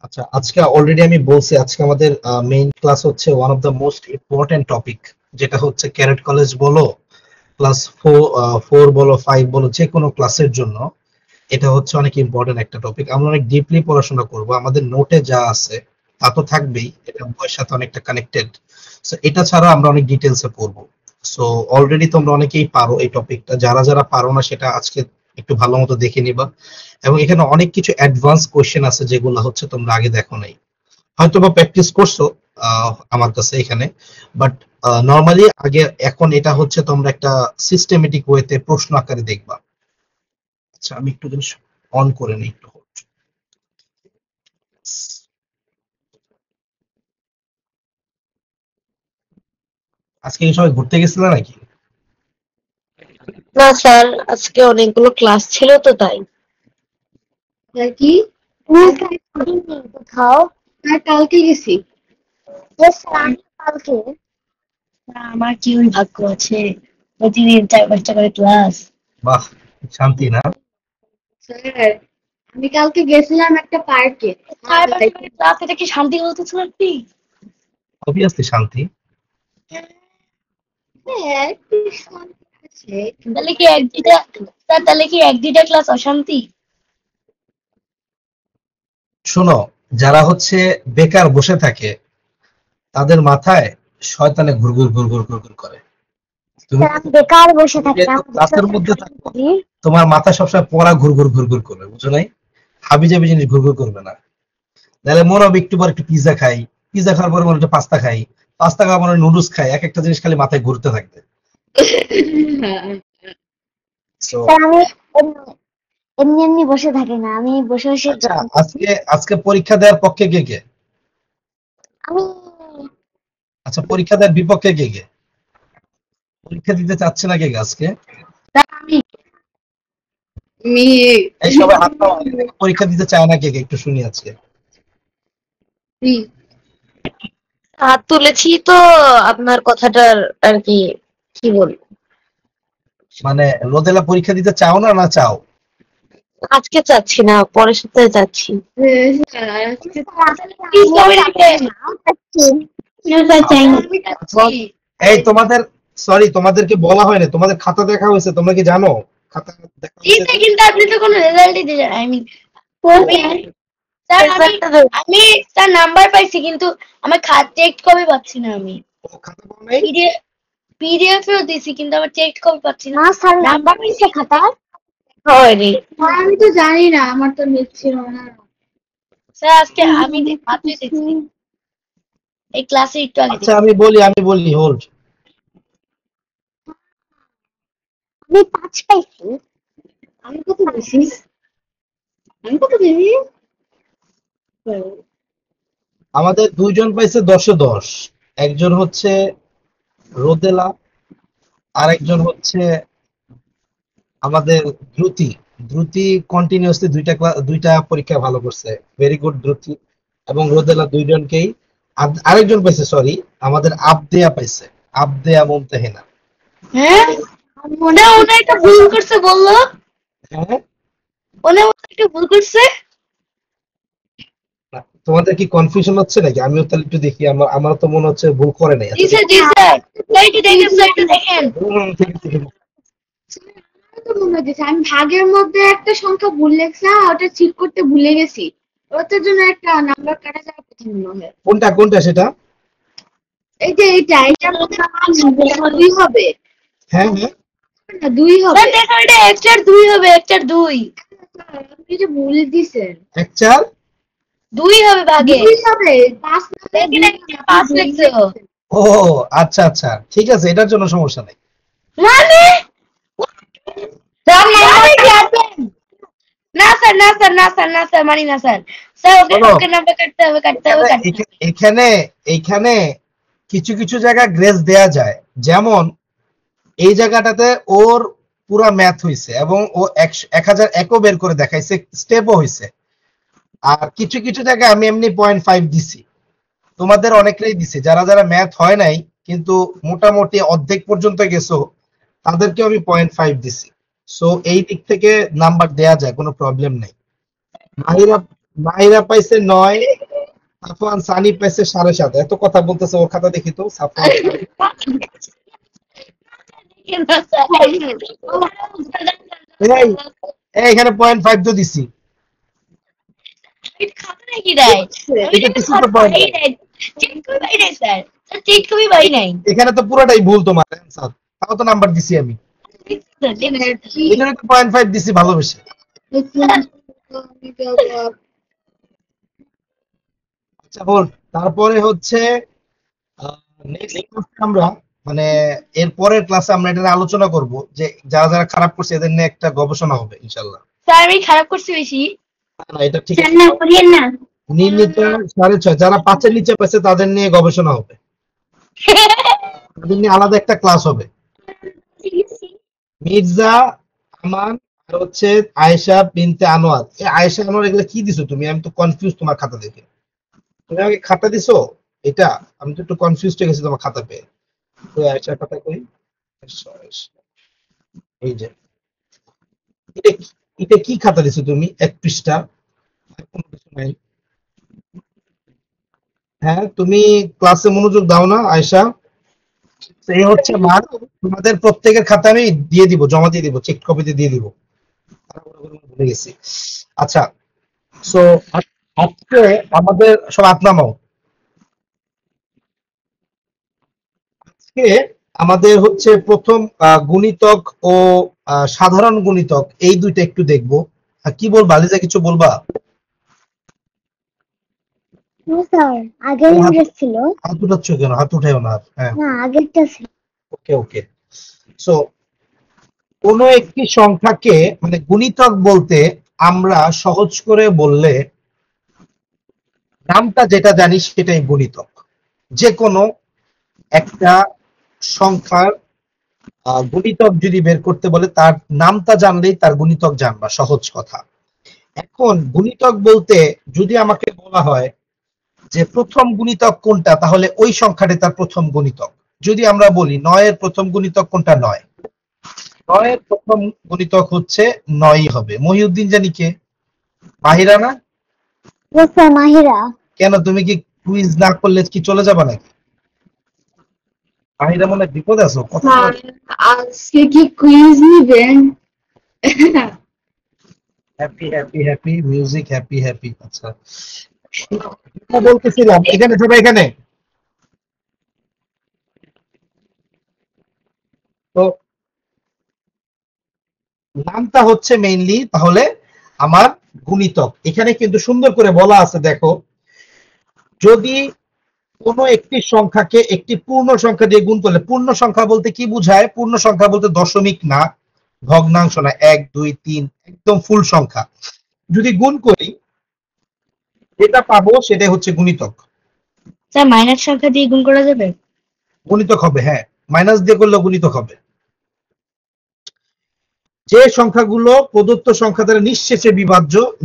আচ্ছা, আজকে অলরেডি আমি বলছি আজকে আমাদের মেইন ক্লাস হচ্ছে one of the most important topic, যেটা হচ্ছে ক্যারেট কলেজ বলো, ক্লাস ফোর ফোর বলো, ফাইভ বলো, যে কোনো ক্লাসের জন্য এটা হচ্ছে অনেক ইম্পর্টেন্ট একটা টপিক। আমরা অনেক ডিপলি পড়াশোনা করব, আমাদের নোটে যা আছে তা তো থাকবেই, এটা বইয়ের সাথে অনেকটা কানেক্টেড। সো এটা ছাড়া আমরা অনেক ডিটেলসে পড়বো। সো অলরেডি তোমরা অনেকেই পারো এই টপিকটা, যারা যারা পারো না সেটা আজকে একটু ভালো মতো দেখে নিবা। এবং এখানে অনেক কিছু অ্যাডভান্স কোশ্চেন আছে যেগুলো হচ্ছে তোমরা আগে দেখো নাই, হয়তো বা প্র্যাকটিস করছো আমার কাছে এখানে, বাট নর্মালি আগে এখন এটা হচ্ছে তোমরা একটা সিস্টেমেটিক ওয়েতে প্রশ্ন আকারে দেখবা। আচ্ছা, আমি একটু জিনিস অন করে নিই একটু hold। আজকে কি সবাই ঘুরতে গেছিল নাকি? না স্যার, আজকে অনেকগুলো ক্লাস ছিল তো তাই। কি? কোথাও আর কালকে গেছি। কালকে না, আমার কি ওই ভাগ্য আছে প্রতিদিন 4-5টা করে ক্লাস। বাহ, শান্তি না? স্যার, আমি কালকে গেছিলাম একটা পার্কে। 4-5টা করে ক্লাস, এটা কি শান্তি বলতেছেন আপনি? অবভিয়াসলি শান্তি। হ্যাঁ, একটু শান্তি আছে। তাহলে কি এক দুইটা স্যার, তাহলে কি এক দুইটা ক্লাস অশান্তি? শোনো, যারা হচ্ছে বেকার বসে থাকে তাদের মাথায় শয়তানে ঘুরঘুর ঘুরঘুর ঘুরঘুর করে। তুমি স্যার, আমি বেকার বসে তুমি থাকি না, যেহেতু আমি ক্লাসের বসে মধ্যে থাকি। থাকো, তোমার মাথা সবসময় পড়া ঘুরঘুর ঘুরঘুর করবে, বুঝো নাই? হাবি জাবি জিনিস ঘুরঘুর করবে না। তাহলে মনে হবে একটু পর একটু পিজা খাই, পিজা খাওয়ার পরে মনে হচ্ছে পাস্তা খাই, পাস্তা খাওয়ার পরে নুডলস খাই, এক একটা জিনিস খালি মাথায় ঘুরতে থাকবে। So, স্যার, আমি এমনি এমনি এমনি বসে থাকি না, আমি বসে বসে আচ্ছা, আজকে আজকে পরীক্ষা দেওয়ার পক্ষে কে কে? আমি আচ্ছা, পরীক্ষা দেওয়ার বিপক্ষে কে কে? পরীক্ষা দিতে চাচ্ছে না কে কে আজকে? আমি এই সবাই হাত নামাও, পরীক্ষা দিতে চায় না কে কে, একটু শুনি আজকে। হাত তুলেছি তো, আপনার কথাটার আর কি কি বলবো। মানে রোদেলা পরীক্ষা দিতে চাও না, না চাও? আজকে চাচ্ছি না, পরের সপ্তাহে চাচ্ছি। স্যার, আজকে আচ্ছা, এই তোমাদের, সরি তোমাদেরকে বলা হয়নি, তোমাদের খাতা দেখা হয়েছে, তোমরা কি জানো? খাতা দেখা হয়েছে যে? কিন্তু আপনি তো কোনো রেজাল্টই দিলেন, আই মিন স্যার, আমি স্যার নাম্বার পাইছি, কিন্তু আমার টেক্সট কপি পাচ্ছি না। আমি ও, খাতা পাও নাই? পিডিএফ এও দিছি, কিন্তু আমার টেক্সট কপি পাচ্ছি না। স্যার, নাম্বার পাইছে খাতা হয়নি। আমি তো জানি না, আমার তো নেট ছিল না। স্যার, আজকে আমি মাত্রই দেখছি, এই ক্লাসে একটু আগে আচ্ছা, দেখছি। আমি বলি হোল্ড। আমি 5 পাইছি। আমি কত বেশি? আমি কত বেশি? আমাদের দুইজন পাইছে 10-এ 10, একজন হচ্ছে রোদেলা, আর একজন হচ্ছে আমাদের দ্রুতি। দ্রুতি কন্টিনিউয়াসলি দুইটা পরীক্ষা ভালো করছে, ভেরি গুড দ্রুতি। এবং রোদেলা দুইজনকেই। আরেকজন পাইছে, সরি, আমাদের আবদেয়া পাইছে, আবদেয়া মুমতাহিনা। হ্যাঁ, মনে মনে একটা ভুল করছে বললো। হ্যাঁ, মনে মনে একটা ভুল করছে। না, তোমাদের কি কনফিউশন হচ্ছে নাকি? আমিও তাহলে একটু দেখি, আমার তো মনে হচ্ছে ভুল করে নাই। জি আচ্ছা স্যার, দেখি। জি স্যার, একটু দেখেন স্যার, একটু দেখেন। ঠিক আছে, ঠিক আছে। আমারও তো মনে হচ্ছে আমি ভাগের মধ্যে একটা সংখ্যা ভুল লিখছি, ওটা ঠিক করতে ভুলে গেছি। ওটার জন্য একটা নাম্বার কাটা যাওয়ার কথা মনে হয়। কোনটা কোনটা সেটা? এই যে এটার মধ্যে 2 হবে হ্যাঁ, হ্যাঁ। না, 2 হবে। স্যার দেখো, এটা 1-4-2 হবে, 1-4-2 আপনি যে ভুল দিছেন। এক চার 2 হবে ভাগে। 2 হবে, 5 দেখেন, একটা 5 লিখছে ও। ও, আচ্ছা আচ্ছা, ঠিক আছে, এটার জন্য সমস্যা নেই। মানে স্যার, নাম্বার কাটবেন না স্যার, না স্যার, না স্যার, না স্যার, মানি না স্যার। স্যার, ওকে শোনো, ওকে নাম্বার কাটতে হবে, কাটতে হবে, কাটতে হবে। এখানে এইখানে কিছু কিছু জায়গা গ্রেস দেয়া যায়। যেমন এই জায়গাটাতে ওর পুরা ম্যাথ হইছে এবং ও 1001ও বের করে দেখাইছে, স্টেপও হইছে। আর কিছু কিছু জায়গায় আমি এমনি 0.5 দিছি, তোমাদের অনেকেই দিছে, যারা যারা ম্যাথ হয় নাই কিন্তু মোটামুটি অর্ধেক পর্যন্ত গেছো, তাদেরকে আমি 0.5 দিছি। সো এই দিক থেকে নাম্বার দেয়া যায়, কোনো প্রবলেম নেই। মাহিরা মাহিরা পাইছে 9, সাফওয়ান সানি পাইছে 7.5। এত কথা বলতেছে, ওর খাতা দেখি তো। সাফওয়ান সানি, এই এই এখানে 0.5 তো দিছি। খাতা নাকি দেয়? আমি এটা কিন্তু কিছু তো খাতা পয়েন্ট পাই নাই, চেক করে পাই নাই স্যার, স্যার চেক করে পাই নাই। এখানে তো পুরোটাই ভুল তোমার অ্যান্সার, তাও তো নাম্বার দিছি আমি। এখানে তো 0.5 দিছি ভালোবেসে। আচ্ছা বল, তারপরে হচ্ছে নেক্সট আমরা মানে এর পরের ক্লাসে আমরা এটা নিয়ে আলোচনা করব যে যারা যারা খারাপ করছে এদের নিয়ে একটা গবেষণা হবে ইনশাল্লাহ। স্যার আমি খারাপ করছি বেশি। না এটা ঠিক স্যার আছে। না করিয়েন না। নির্ণীত 6.5, যারা 5-এর নিচে পেয়েছে তাদের নিয়ে গবেষণা হবে, তাদের নিয়ে আলাদা একটা ক্লাস হবে। মির্জা, আমান, আর হচ্ছে আয়েশা বিনতে আনোয়ার। এই আয়েশা আনোয়ার এগুলো কি দিছো তুমি? আমি তো কনফিউজ তোমার খাতা দেখে। তুমি আমাকে খাতা দিছো এটা? আমি তো একটু কনফিউজ হয়ে গেছি তোমার খাতা পেয়ে। তো আয়েশার খাতা কই? এই যে, এটা এটা কি খাতা দিছো তুমি? 1 পৃষ্ঠা, আর কোনো কিছু নাই। হ্যাঁ, তুমি ক্লাসে মনোযোগ দাও না আয়েশা। তো এই হচ্ছে মার্ক, তোমাদের প্রত্যেকের খাতা আমি দিয়ে দিব, জমা দিয়ে দিব, চেক কপিতে দিয়ে দিব। ভুলে গেছি। আচ্ছা, সো আজকে আমাদের সব হাত নামাও। আজকে আমাদের হচ্ছে প্রথম গুণিতক ও সাধারণ গুণিতক, এই দুইটা একটু দেখবো। কি বলবা লিজা, কিছু বলবা? না স্যার, আগের হাত ইংরেজ ছিল। হাত উঠাচ্ছ কেন? হাত উঠাইও না আর। হ্যাঁ, না, আগেরটা ছিল। ওকে ওকে। সো কোনো একটি সংখ্যাকে মানে গুণিতক বলতে আমরা সহজ করে বললে নামটা যেটা জানি সেটাই গুণিতক। যে কোনো একটা সংখ্যার গুণিতক যদি বের করতে বলে তার নামটা জানলেই তার গুণিতক জানবা, সহজ কথা। এখন গুণিতক বলতে যদি আমাকে বলা হয় যে প্রথম গুণিতক কোনটা, তাহলে ওই সংখ্যাটি তার প্রথম গুণিতক। যদি আমরা বলি 9-এর প্রথম গুণিতক কোনটা, 9, 9-এর প্রথম গুণিতক হচ্ছে 9 হবে। মহিউদ্দিন জানি কে? মাহিরা না? স্যার মাহিরা। কেন, তুমি কি কুইজ না করলে কি চলে যাবা নাকি? মাহিরা মনে হয় বিপদে আছো, কথা বলো। আজকে কি কুইজ নিবেন? Happy happy happy music, happy happy. আচ্ছা, বলতেছিলাম এখানে সবাই এখানে তো নামটা হচ্ছে মেইনলি তাহলে আমার গুণিতক। এখানে কিন্তু সুন্দর করে বলা আছে, দেখো, যদি কোনো একটি সংখ্যাকে একটি পূর্ণ সংখ্যা দিয়ে গুণ করলে, পূর্ণ সংখ্যা বলতে কি বোঝায়? পূর্ণ সংখ্যা বলতে দশমিক না, ভগ্নাংশ না, 1 2 3 একদম ফুল সংখ্যা যদি গুণ করি যেটা পাবো সেটাই হচ্ছে গুণিতক। স্যার মাইনাস সংখ্যা দিয়ে গুণ করা যাবে? গুণিতক হবে, হ্যাঁ, মাইনাস দিয়ে করলে গুণিতক হবে। যে সংখ্যাগুলো প্রদত্ত সংখ্যা দ্বারা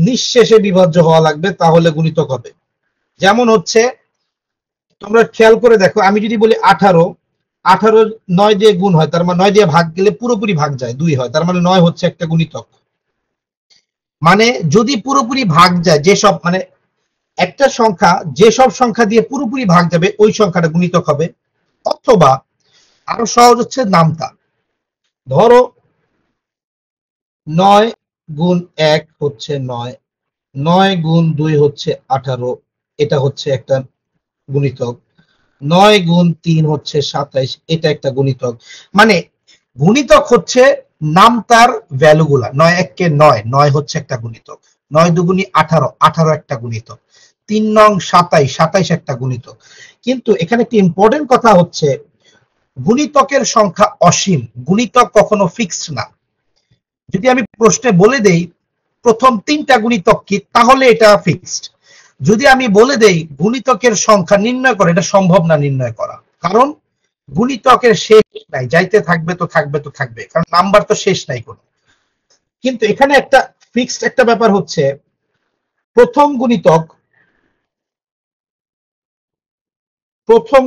নিঃশেষে বিভাজ্য হওয়া লাগবে তাহলে গুণিতক হবে। যেমন হচ্ছে তোমরা খেয়াল করে দেখো, আমি যদি বলি 18, 18 9 দিয়ে গুণ হয়, তার মানে 9 দিয়ে ভাগ গেলে পুরোপুরি ভাগ যায় 2 হয়, তার মানে 9 হচ্ছে একটা গুণিতক। মানে যদি পুরোপুরি ভাগ যায়, যেসব মানে একটা সংখ্যা যেসব সংখ্যা দিয়ে পুরোপুরি ভাগ যাবে ওই সংখ্যাটা গুণিতক হবে। অথবা আরো সহজ হচ্ছে নামতা, ধরো 9 গুণ 1 হচ্ছে 9, 9 গুণ 2 হচ্ছে 18, এটা হচ্ছে একটা গুণিতক। 9 গুণ 3 হচ্ছে 27, এটা একটা গুণিতক। মানে গুণিতক হচ্ছে নামতার ভ্যালু গুলা। 9 1 কে 9, 9 হচ্ছে একটা গুণিতক। 9 দুগুণী 18, 18 একটা গুণিতক। 3 নং 27, 27 একটা গুণিতক। কিন্তু এখানে একটি ইম্পর্টেন্ট কথা হচ্ছে গুণিতকের সংখ্যা অসীম, গুণিতক কখনো ফিক্সড না। যদি আমি প্রশ্নে বলে দেই প্রথম 3টা গুণিতক কি, তাহলে এটা ফিক্সড। যদি আমি বলে দেই গুণিতকের সংখ্যা নির্ণয় করে, এটা সম্ভব না নির্ণয় করা, কারণ গুণিতকের শেষ নাই, যাইতে থাকবে তো থাকবে তো থাকবে, কারণ নাম্বার তো শেষ নাই কোনো। কিন্তু এখানে একটা ফিক্সড একটা ব্যাপার হচ্ছে প্রথম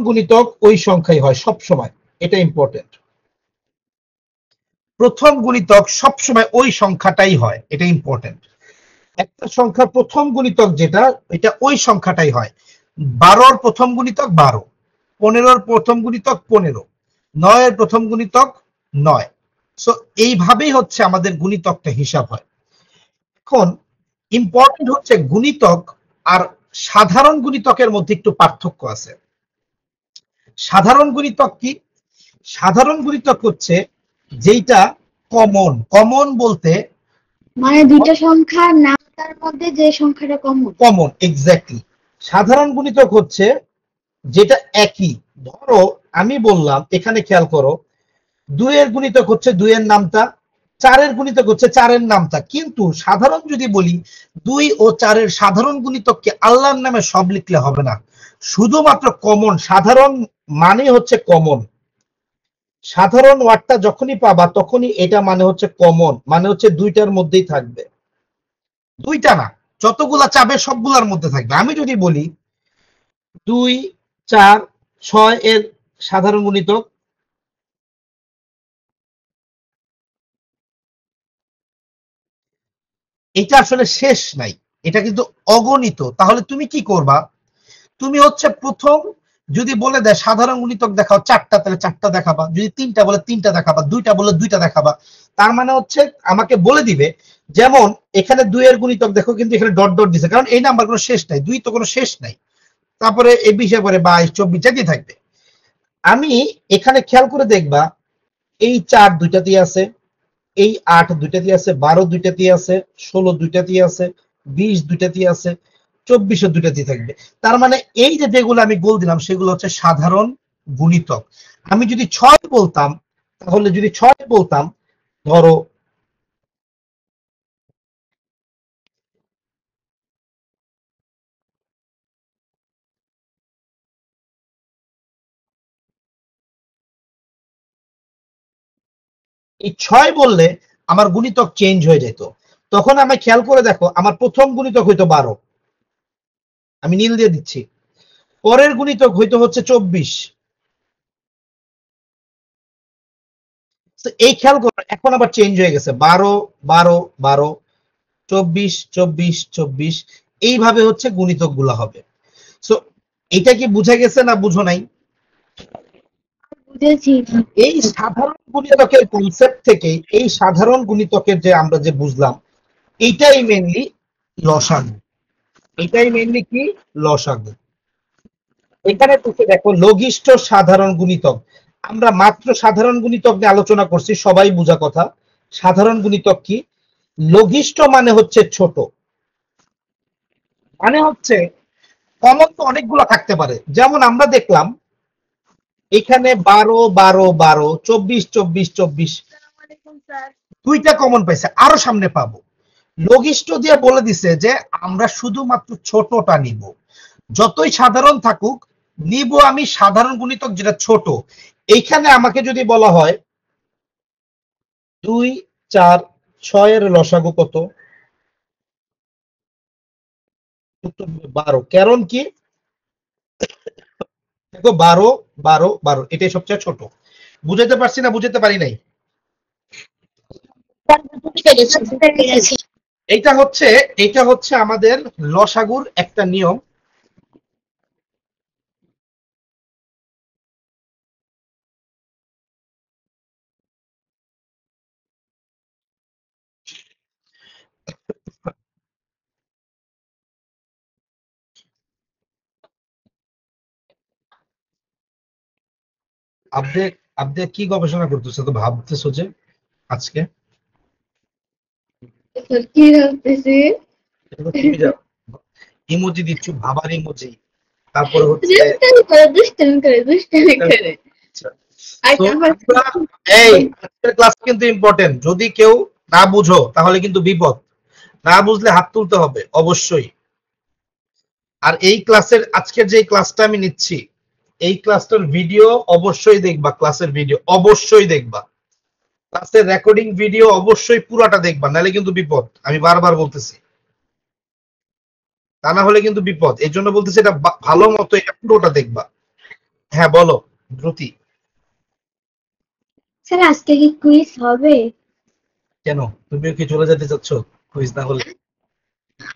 গুণিতক ওই সংখ্যাই হয় সব সময়, এটা ইম্পর্টেন্ট। প্রথম গুণিতক সবসময় ওই সংখ্যাটাই হয়, এটা ইম্পর্টেন্ট। একটা সংখ্যার প্রথম গুণিতক যেটা, এটা ওই সংখ্যাটাই হয়। 12-র প্রথম গুণিতক 12, 15-র প্রথম গুণিতক 15, 9-এর প্রথম গুণিতক 9। সো এইভাবেই হচ্ছে আমাদের গুণিতকটা হিসাব হয়। এখন ইম্পর্টেন্ট হচ্ছে গুণিতক আর সাধারণ গুণিতকের মধ্যে একটু পার্থক্য আছে। সাধারণ গুণিতক কি? সাধারণ গুণিতক হচ্ছে যেটা কমন। কমন বলতে মানে দুইটা সংখ্যার নামতার মধ্যে যে সংখ্যাটা কমন। Common, exactly. সাধারণ গুণিতক হচ্ছে যেটা একই। ধরো আমি বললাম, এখানে খেয়াল করো, 2-এর গুণিতক হচ্ছে 2-এর নামতা, 4-এর গুণিতক হচ্ছে 4-এর নামতা। কিন্তু সাধারণ যদি বলি, 2 ও 4-এর সাধারণ গুণিতককে আল্লাহর নামে সব লিখলে হবে না, শুধুমাত্র কমন। সাধারণ মানে হচ্ছে কমন। সাধারণ ওয়ার্ডটা যখনই পাবা তখনই এটা মানে হচ্ছে কমন, মানে হচ্ছে দুইটার মধ্যেই থাকবে। দুইটা না, যতগুলা চাবে সবগুলার মধ্যে থাকবে। আমি যদি বলি 2, 4, 6 এর সাধারণ গুণিতক, এটা আসলে শেষ নাই, এটা কিন্তু অগণিত। তাহলে তুমি কি করবা? তুমি হচ্ছে প্রথম যদি বলে দেয় সাধারণ গুণিতক দেখাও 4টা, তাহলে 4টা দেখাবা। যদি 3টা বলে 3টা দেখাবা, 2টা বলে 2টা দেখাবা। তার মানে হচ্ছে আমাকে বলে দিবে, যেমন এখানে 2-এর গুণিতক দেখো, কিন্তু এখানে ডট ডট দিছে, কারণ এই নাম্বার কোনো শেষ নাই, 2 তো কোনো শেষ নাই। তারপরে এই 20 পরে 22, 24 যেতেই থাকবে। আমি এখানে খেয়াল করে দেখবা, এই 4 দুইটাতেই আছে, এই 8 দুইটাতেই আছে, 12 দুইটাতেই আছে, 16 দুইটাতেই আছে, 20 দুইটাতেই আছে, 24 দুইটাতেই থাকবে। তার মানে এই যে যেগুলো আমি গোল দিলাম সেগুলো হচ্ছে সাধারণ গুণিতক। আমি যদি 6 বলতাম, তাহলে যদি 6 বলতাম, ধরো এই 6 বললে আমার গুণিতক চেঞ্জ হয়ে যেত। তখন আমি খেয়াল করে দেখো, আমার প্রথম গুণিতক হইতো 12, আমি নীল দিয়ে দিচ্ছি। পরের গুণিতক হইতো হচ্ছে 24। এই খেয়াল করো, এখন আবার চেঞ্জ হয়ে গেছে, 12, 12, 12, 24, 24, 24। এইভাবে হচ্ছে গুণিতক গুলা হবে। সো এটা কি বুঝা গেছে না বুঝো নাই? বুঝেছি। এই সাধারণ গুণিতকের কনসেপ্ট থেকে, এই সাধারণ গুণিতকের যে আমরা যে বুঝলাম, এইটাই মেনলি লসাগু। এটাই মেনলি কি? লসাগু। এখানে তুমি দেখো লঘিষ্ঠ সাধারণ গুণিতক। আমরা মাত্র সাধারণ গুণিতক নিয়ে আলোচনা করছি, সবাই বোঝা কথা। সাধারণ গুণিতক কি? লঘিষ্ঠ মানে হচ্ছে ছোট, মানে হচ্ছে কমন তো অনেকগুলো থাকতে পারে। যেমন আমরা দেখলাম এখানে 12, 12, 12, 24, 24, 24, দুইটা কমন পাইছে, আরো সামনে পাবো। লঘিষ্ঠ দিয়ে বলে দিছে যে আমরা শুধুমাত্র ছোটটা নিব, যতই সাধারণ থাকুক নিব আমি সাধারণ গুণিতক যেটা ছোট। এইখানে আমাকে যদি বলা হয় 2, 4, 6 এর লসাগু কত? 12। কারণ কি? দেখো 12, 12, 12 এটাই সবচেয়ে ছোট। বুঝাতে পারছি না বুঝাতে পারি নাই? এটা হচ্ছে আমাদের লসাগুর একটা নিয়ম। আপনি আপনি কি গবেষণা করতেছো, তো ভাবতেছো যে আজকে কি ভাবতেছি? ইমোজি দিচ্ছ, ভাবার ইমোজি, তারপরে হচ্ছে দুষ্টামি করে, দুষ্টামি করে, দুষ্টামি করে। আচ্ছা। আর তো তারপর এই আজকের ক্লাস কিন্তু ইম্পর্টেন্ট, যদি কেউ না বুঝো তাহলে কিন্তু বিপদ। না বুঝলে হাত তুলতে হবে অবশ্যই। আর এই ক্লাসের আজকের যে ক্লাসটা আমি নিচ্ছি, এই ক্লাসটার ভিডিও অবশ্যই দেখবা, ক্লাসের ভিডিও অবশ্যই দেখবা, ক্লাসের রেকর্ডিং ভিডিও অবশ্যই পুরাটা দেখবা, নাহলে কিন্তু বিপদ। আমি বারবার বলতেছি, তা না হলে কিন্তু বিপদ। এই জন্য বলতেছি এটা ভালো মতো এটা পুরোটা দেখবা। হ্যাঁ বলো দ্রুতি। স্যার আজকে কি কুইজ হবে? কেন, তুমিও কি চলে যেতে চাচ্ছ কুইজ না হলে?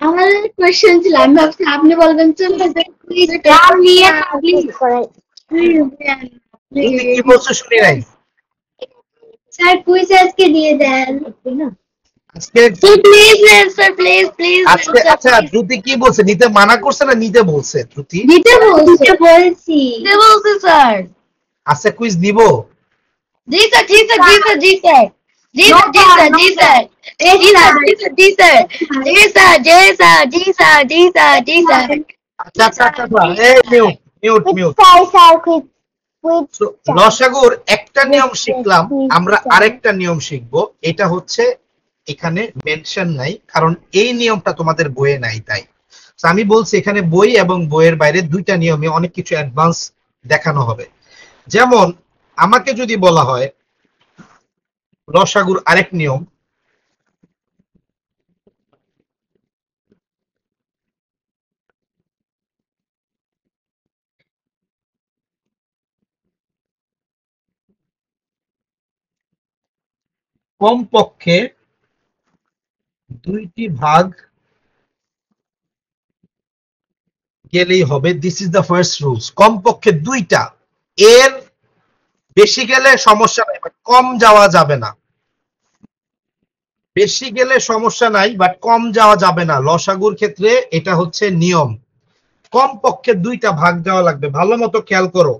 আমার কোয়েশ্চেন ছিল, আমি ভাবছি আপনি বলবেন চলে যে প্লিজ নাম নিয়ে কমপ্লিট করে। দ্রুতি কি বলছো শুনি নাই। স্যার কুইজ আজকে দিয়ে দেন না। আজকে প্লিজ স্যার, প্লিজ প্লিজ। আজকে আচ্ছা দ্রুতি কি বলছে, নিতে মানা করছে না নিতে বলছে দ্রুতি? দিতে বলছি। কে বলছে স্যার? আচ্ছা কুইজ নিব। জি স্যার, জি স্যার, জি স্যার, জি স্যার, জি স্যার, জি স্যার, জি স্যার, জি স্যার, জি স্যার, জি স্যার, জি স্যার, জি স্যার, জি স্যার, জি স্যার, জি স্যার। আচ্ছা আচ্ছা আচ্ছা এই mute mute mute. Sir So, লসাগুর একটা নিয়ম শিখলাম, আমরা আরেকটা নিয়ম শিখবো। এটা হচ্ছে এখানে মেনশন নাই, কারণ এই নিয়মটা তোমাদের বইয়ে নাই। তাই So, আমি বলছি এখানে বই এবং বইয়ের বাইরে দুইটা নিয়মে অনেক কিছু অ্যাডভান্স দেখানো হবে। যেমন আমাকে যদি বলা হয় লসাগুর আরেক নিয়ম, কমপক্ষে দুইটি ভাগ গেলেই হবে। This is the first rules. কমপক্ষে দুইটা, এর বেশি গেলে সমস্যা নাই, বাট কম যাওয়া যাবে না। বেশি গেলে সমস্যা নাই, বাট কম যাওয়া যাবে না। লসাগুর ক্ষেত্রে এটা হচ্ছে নিয়ম, কমপক্ষে দুইটা ভাগ যাওয়া লাগবে। ভালো মতো খেয়াল করো।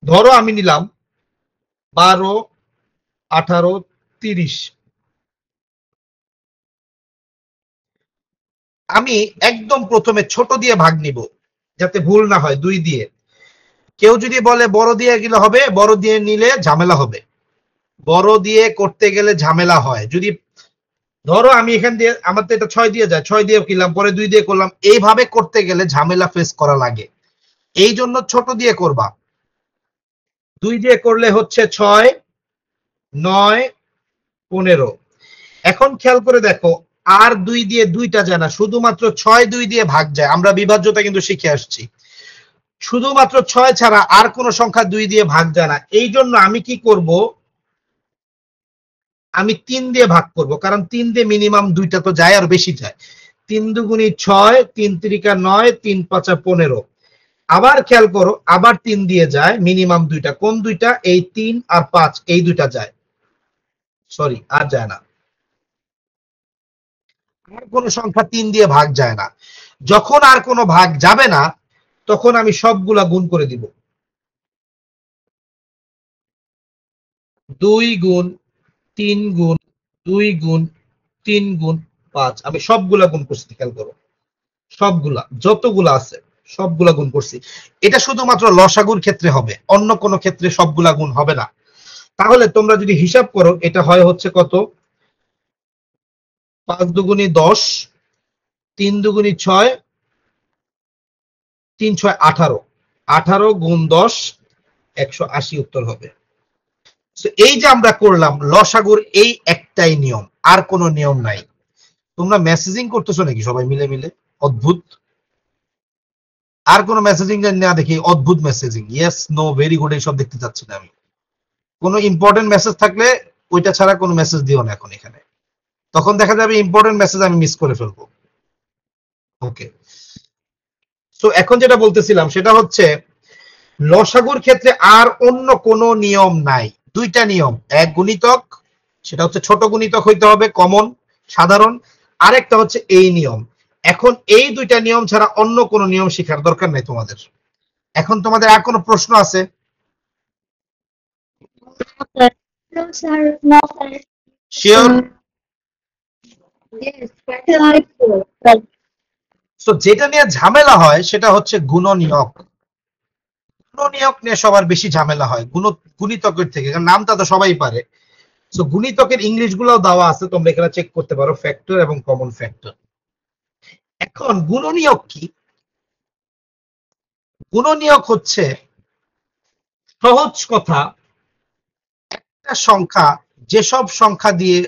ধরো আমি নিলাম 12, 18, 30। আমি একদম প্রথমে ছোট দিয়ে ভাগ নিব, যাতে ভুল না হয় 2 দিয়ে। কেউ যদি বলে বড় দিয়ে গেলে হবে, বড় দিয়ে নিলে ঝামেলা হবে। বড় দিয়ে করতে গেলে ঝামেলা হয়। যদি ধরো আমি এখান দিয়ে, আমার তো এটা 6 দিয়ে যায়, 6 দিয়ে কিনলাম, পরে 2 দিয়ে করলাম, এইভাবে করতে গেলে ঝামেলা ফেস করা লাগে। এই জন্য ছোট দিয়ে করবা। 2 দিয়ে করলে হচ্ছে 6, 9, 15। এখন খেয়াল করে দেখো, আর 2 দিয়ে দুইটা যায় না, শুধুমাত্র 6 2 দিয়ে ভাগ যায়। আমরা বিভাজ্যতা কিন্তু শিখে আসছি, শুধুমাত্র 6 ছাড়া আর কোন সংখ্যা 2 দিয়ে ভাগ যায় না। এই জন্য আমি কি করব, আমি 3 দিয়ে ভাগ করব, কারণ 3 দিয়ে মিনিমাম দুইটা তো যায়, আর বেশি যায়। 3 দুগুণী 6, 3 তিরিকা 9, 3 পাঁচা 15। আবার খেয়াল করো, আবার 3 দিয়ে যায় মিনিমাম দুইটা। কোন দুইটা? এই 3 আর 5, এই দুইটা যায়। সরি, আর যায় না। আর কোন সংখ্যা 3 দিয়ে ভাগ যায় না। যখন আর কোনো ভাগ যাবে না, তখন আমি সবগুলা গুণ করে দিব। 2 গুণ 3 গুণ 2 গুণ 3 গুণ 5, আমি সবগুলা গুণ করছি। খেয়াল করো, সবগুলা যতগুলা আছে সবগুলা গুণ করছি। এটা শুধুমাত্র লসাগুর ক্ষেত্রে হবে, অন্য কোনো ক্ষেত্রে সবগুলা গুণ হবে না। তাহলে তোমরা যদি হিসাব করো, এটা হয় হচ্ছে কত? 5 দুগুণী 10, 3 দুগুণী 6, 3 6 18, 18 গুণ 10, 180 উত্তর হবে। এই যে আমরা করলাম লসাগুর এই একটাই নিয়ম, আর কোনো নিয়ম নাই। তোমরা মেসেজিং করতেছো নাকি সবাই মিলে মিলে? অদ্ভুত। আর কোনো মেসেজিং না দেখি, অদ্ভুত messaging, yes no very good এইসব দেখতে চাচ্ছি না আমি। কোনো ইম্পর্টেন্ট মেসেজ থাকলে ওইটা ছাড়া কোনো মেসেজ দিও না এখন এখানে, তখন দেখা যাবে ইম্পর্টেন্ট মেসেজ আমি মিস করে ফেলবো। ওকে, সো এখন যেটা বলতেছিলাম সেটা হচ্ছে লসাগুর ক্ষেত্রে আর অন্য কোনো নিয়ম নাই। দুইটা নিয়ম, এক গুণিতক, সেটা হচ্ছে ছোট গুণিতক হইতে হবে, কমন সাধারণ। আরেকটা হচ্ছে এই নিয়ম। এখন এই দুইটা নিয়ম ছাড়া অন্য কোনো নিয়ম শেখার দরকার নাই তোমাদের। এখন তোমাদের আর কোনো প্রশ্ন আছে? No, sir. No, sir. Sure? So যেটা নিয়ে ঝামেলা হয় সেটা হচ্ছে গুণনীয়ক। গুণনীয়ক নিয়ে সবার বেশি ঝামেলা হয় গুণিতকের থেকে, কারণ নামটা তো সবাই পারে। সো গুণিতকের ইংলিশ গুলাও দেওয়া আছে, তোমরা এখানে চেক করতে পারো, ফ্যাক্টর এবং কমন ফ্যাক্টর। এখন গুণনীয়ক কি? গুণনীয়ক হচ্ছে সহজ কথা, একটা সংখ্যা যেসব সংখ্যা দিয়ে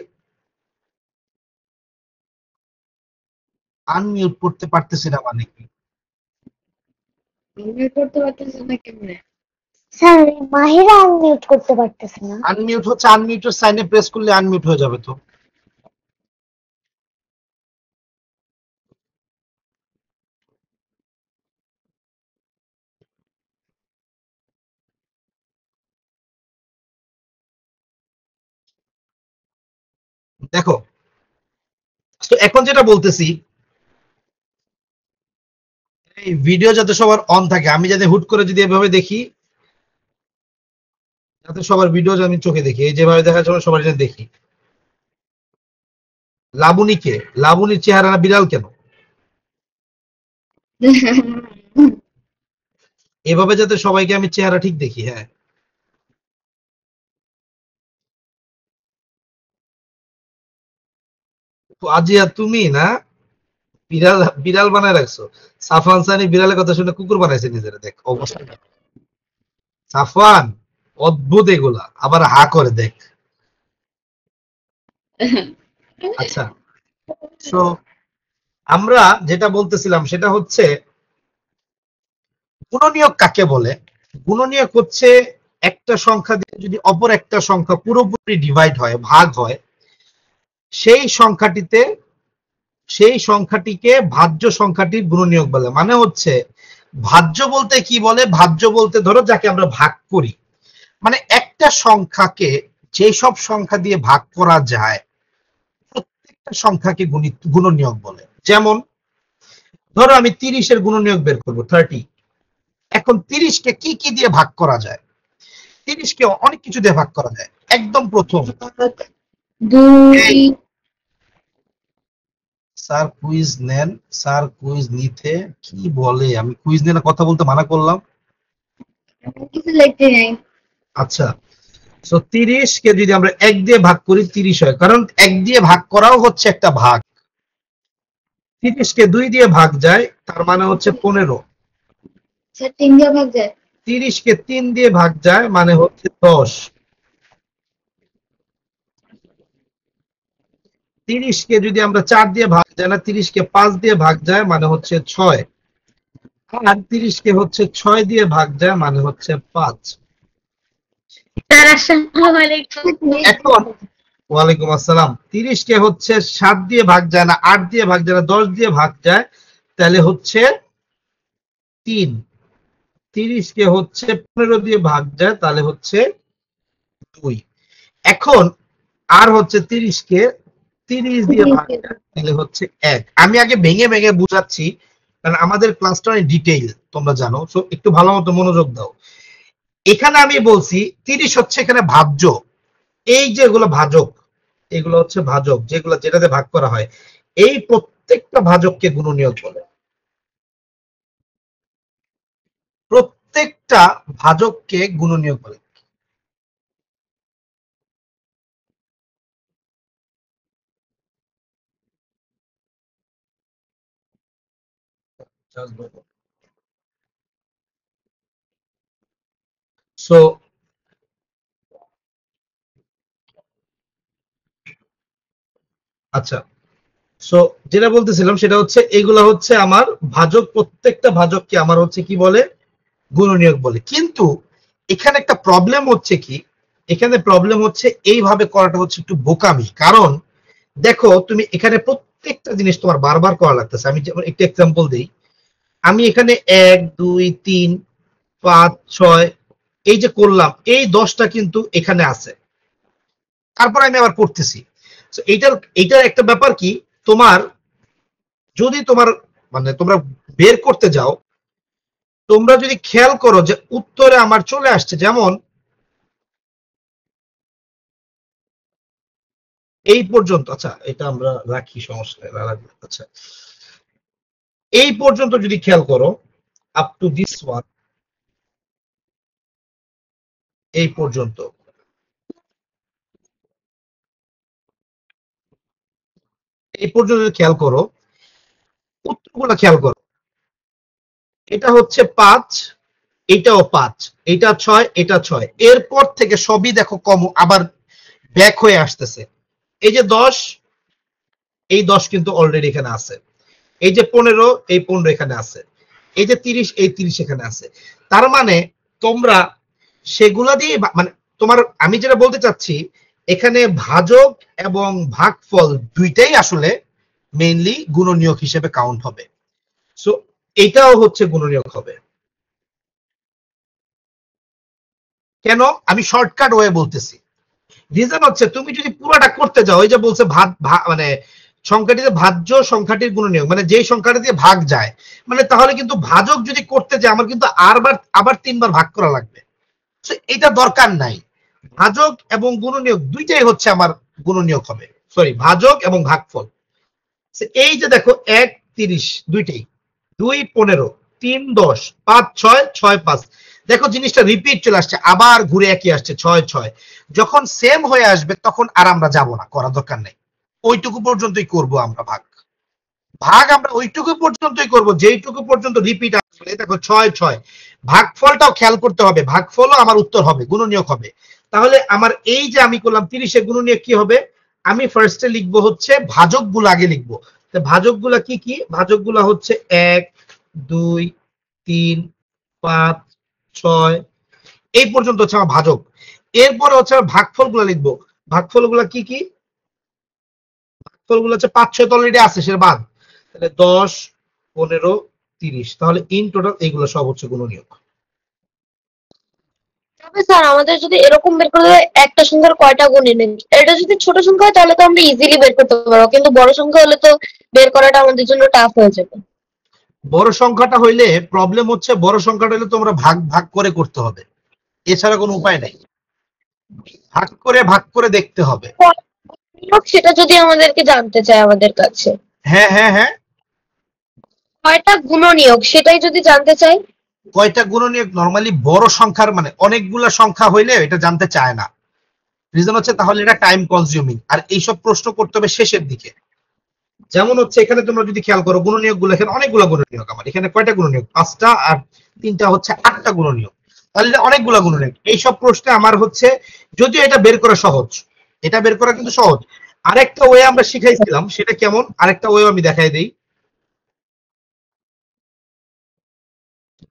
আনমিউট করতে পারতেছি না মানে কি? আমি করতে পারতেছি না কেমনে? স্যার মাহিরা আনমিউট করতে পারতেছে না। আনমিউট হচ্ছে আনমিউটের সাইনে প্রেস করলে আনমিউট হয়ে যাবে তো। দেখো, তো এখন যেটা বলতেছি, এই ভিডিও যাতে সবার অন থাকে, আমি যাতে হুট করে যদি এভাবে দেখি, যাতে সবার ভিডিও আমি চোখে দেখি, এই যেভাবে দেখার সময় সবার জন্য দেখি। লাবণীকে, লাবণীর চেহারা বিড়াল কেন? এভাবে যাতে সবাইকে আমি চেহারা ঠিক দেখি। হ্যাঁ, তো আজিয়া তুমি না বিড়াল, বিড়াল বানায় রাখছো। সাফওয়ান সানি বিড়ালের কথা শুনে কুকুর বানাইছে নিজের, দেখ অবস্থা। সাফওয়ান, অদ্ভুত এগুলা, আবার হা করে দেখ। আচ্ছা, তো আমরা যেটা বলতেছিলাম সেটা হচ্ছে গুণনীয়ক কাকে বলে। গুণনীয়ক হচ্ছে একটা সংখ্যা দিয়ে যদি অপর একটা সংখ্যা পুরোপুরি ডিভাইড হয়, ভাগ হয়, সেই সংখ্যাটিতে, সেই সংখ্যাটিকে ভাজ্য সংখ্যাটির গুণনীয়ক বলে। মানে হচ্ছে ভাজ্য বলতে কি বলে, ভাজ্য বলতে ধরো যাকে আমরা ভাগ করি, মানে একটা সংখ্যাকে যে সব সংখ্যা দিয়ে ভাগ করা যায় প্রত্যেকটা সংখ্যাকে গুণনীয়ক বলে। যেমন ধরো আমি 30-এর গুণনীয়ক বের করবো 30। এখন 30-কে কি কি দিয়ে ভাগ করা যায়? 30-কে অনেক কিছু দিয়ে ভাগ করা যায়। একদম প্রথম, 2 স্যার কুইজ নেন, স্যার কুইজ নিতে কি বলে, আমি কুইজ নিয়ে কথা বলতে মানা করলাম। কিছু লিখতে নেই। আচ্ছা, তো 30-কে যদি আমরা 1 দিয়ে ভাগ করি 30 হয়, কারণ 1 দিয়ে ভাগ করাও হচ্ছে একটা ভাগ। 30-কে 2 দিয়ে ভাগ যায়, তার মানে হচ্ছে 15। স্যার 3 দিয়ে ভাগ যায়। 30-কে 3 দিয়ে ভাগ যায় মানে হচ্ছে 10। 30-কে যদি আমরা 4 দিয়ে ভাগ যায় না, 30-কে 5 দিয়ে ভাগ যায় মানে হচ্ছে 6। আর 30-কে হচ্ছে 6 দিয়ে ভাগ যায় মানে হচ্ছে 5। স্যার আসসালামু আলাইকুম। এখন ওয়ালাইকুম আসসালাম। 30-কে হচ্ছে 7 দিয়ে ভাগ যায় না, 8 দিয়ে ভাগ যায় না, 10 দিয়ে ভাগ যায়, তাহলে হচ্ছে 3। 30-কে হচ্ছে 15 দিয়ে ভাগ যায়, তাহলে হচ্ছে 2। এখন আর হচ্ছে 30-কে 30 দিয়ে ভাগ যায়, তাহলে হচ্ছে 1। আমি আগে ভেঙে ভেঙে বুঝাচ্ছি, কারণ আমাদের ক্লাসটা অনেক ডিটেইল, তোমরা জানো, সো একটু ভালো মতো মনোযোগ দাও। এখানে আমি বলছি 30 হচ্ছে এখানে ভাজ্য, এই যে এগুলো ভাজক, এগুলো হচ্ছে ভাজক, যেগুলো যেটাতে ভাগ করা হয়, এই প্রত্যেকটা ভাজককে গুণনীয়ক বলে। প্রত্যেকটা ভাজককে গুণনীয়ক বলে। সো আচ্ছা, সো যেটা বলতেছিলাম সেটা হচ্ছে এগুলা হচ্ছে আমার ভাজক, প্রত্যেকটা ভাজককে আমার হচ্ছে কি বলে, গুণনীয়ক বলে। কিন্তু এখানে একটা প্রবলেম হচ্ছে কি, এখানে প্রবলেম হচ্ছে এইভাবে করাটা হচ্ছে একটু বোকামি। কারণ দেখো তুমি এখানে প্রত্যেকটা জিনিস তোমার বারবার করা লাগতেছে। আমি যেমন একটা এক্সাম্পল দিই, আমি এখানে 1 2 3 5 6 এই যে করলাম, এই 10টা কিন্তু এখানে আছে, তারপর আমি আবার করতেছি। এইটার এইটার একটা ব্যাপার কি, তোমার যদি তোমার মানে তোমরা বের করতে যাও, তোমরা যদি খেয়াল করো যে উত্তরে আমার চলে আসছে, যেমন এই পর্যন্ত, আচ্ছা এটা আমরা রাখি, সমস্যা নেই। আচ্ছা, এই পর্যন্ত যদি খেয়াল করো, আপ টু দিস ওয়ান, এই পর্যন্ত, এই পর্যন্ত যদি খেয়াল করো, উত্তরগুলো খেয়াল করো, এটা হচ্ছে 5, এটাও 5, এটা 6, এটা 6, এরপর থেকে সবই দেখো কম আবার ব্যাক হয়ে আসতেছে। এই যে 10, এই 10 কিন্তু অলরেডি এখানে আছে। এই যে 15, এই 15 এখানে আছে। এই যে 30, এই 30 এখানে আছে। তার মানে তোমরা সেগুলা দিয়ে মানে তোমার, আমি যেটা বলতে চাচ্ছি, এখানে ভাজক এবং ভাগফল দুইটাই আসলে মেইনলি গুণনীয়ক হিসেবে কাউন্ট হবে। সো এটাও হচ্ছে গুণনীয়ক হবে। কেন? আমি শর্টকাট ওয়ে বলতেছি। রিজন হচ্ছে তুমি যদি পুরোটা করতে যাও, ওই যে বলছে মানে সংখ্যাটিতে ভাজ্য সংখ্যাটির গুণনীয়ক, মানে যেই সংখ্যাটা দিয়ে ভাগ যায়, মানে তাহলে কিন্তু ভাজক যদি করতে যায় আমার কিন্তু আবার 3বার ভাগ করা লাগবে। এটা দরকার নাই। ভাজক এবং গুণনীয়ক দুইটাই হচ্ছে আমার গুণনীয়ক হবে, সরি ভাজক এবং ভাগফল। এই যে দেখো 1 30 দুইটাই, 2 15 3 10 5 6 6 5, দেখো জিনিসটা রিপিট চলে আসছে, আবার ঘুরে একই আসছে 6 6। যখন সেম হয়ে আসবে তখন আর আমরা যাব না, করা দরকার নেই, ওইটুকু পর্যন্তই করব আমরা ভাগ আমরা ওইটুকু পর্যন্তই করব যেইটুকু পর্যন্ত রিপিট আসবে। দেখো 6 6, ভাগফলটাও খেয়াল করতে হবে, ভাগফলও আমার উত্তর হবে, গুণনীয়ক হবে। তাহলে আমার এই যে আমি করলাম 30 এর গুণনীয়ক কি হবে, আমি ফার্স্টে লিখবো হচ্ছে ভাজকগুলো আগে লিখবো। তো ভাজকগুলো কি কি, ভাজকগুলো হচ্ছে 1 2 3 5 6 এই পর্যন্ত হচ্ছে আমার ভাজক। এরপরে হচ্ছে আমার ভাগফলগুলো লিখবো। ভাগফলগুলো কি কি, ভাগফলগুলো হচ্ছে 5 6 তো অলরেডি আছে, সেটা বাদ। তাহলে 10 15 30, তাহলে ইন টোটাল এইগুলো সব হচ্ছে গুণনীয়ক। তবে স্যার আমাদের যদি এরকম বের করতে হয় একটা সংখ্যার কয়টা গুণনীয়ক, এটা যদি ছোট সংখ্যা হয় তাহলে তো আমরা ইজিলি বের করতে পারবো, কিন্তু বড় সংখ্যা হলে তো বের করাটা আমাদের জন্য টাফ হয়ে যাবে। বড় সংখ্যাটা হইলে প্রবলেম হচ্ছে, বড় সংখ্যাটা হইলে তোমরা ভাগ ভাগ করে করতে হবে, এছাড়া কোনো উপায় নাই, ভাগ করে দেখতে হবে। গুণনীয়ক সেটা যদি আমাদেরকে জানতে চায় আমাদের কাছে, হ্যাঁ হ্যাঁ হ্যাঁ, কয়টা গুণনীয়ক সেটাই যদি জানতে চাই। কয়টা গুণনীয়ক নরমালি বড় সংখ্যার মানে অনেকগুলা সংখ্যা হইলে এটা জানতে চায় না। রিজন হচ্ছে তাহলে এটা টাইম কনজিউমিং, আর এইসব প্রশ্ন করতে হবে শেষের দিকে। যেমন হচ্ছে এখানে তোমরা যদি খেয়াল করো গুণনীয়ক গুলো, এখানে অনেকগুলো গুণনীয়ক, আমার এখানে কয়টা গুণনীয়ক, 5টা, আর 3টা হচ্ছে 8টা গুণনীয়ক, তাহলে অনেকগুলো গুণনীয়ক। এইসব প্রশ্নে আমার হচ্ছে, যদিও এটা বের করা সহজ, এটা বের করা কিন্তু সহজ। আরেকটা ওয়ে আমরা শিখাইছিলাম, সেটা কেমন, আরেকটা ওয়ে আমি দেখাই দেই।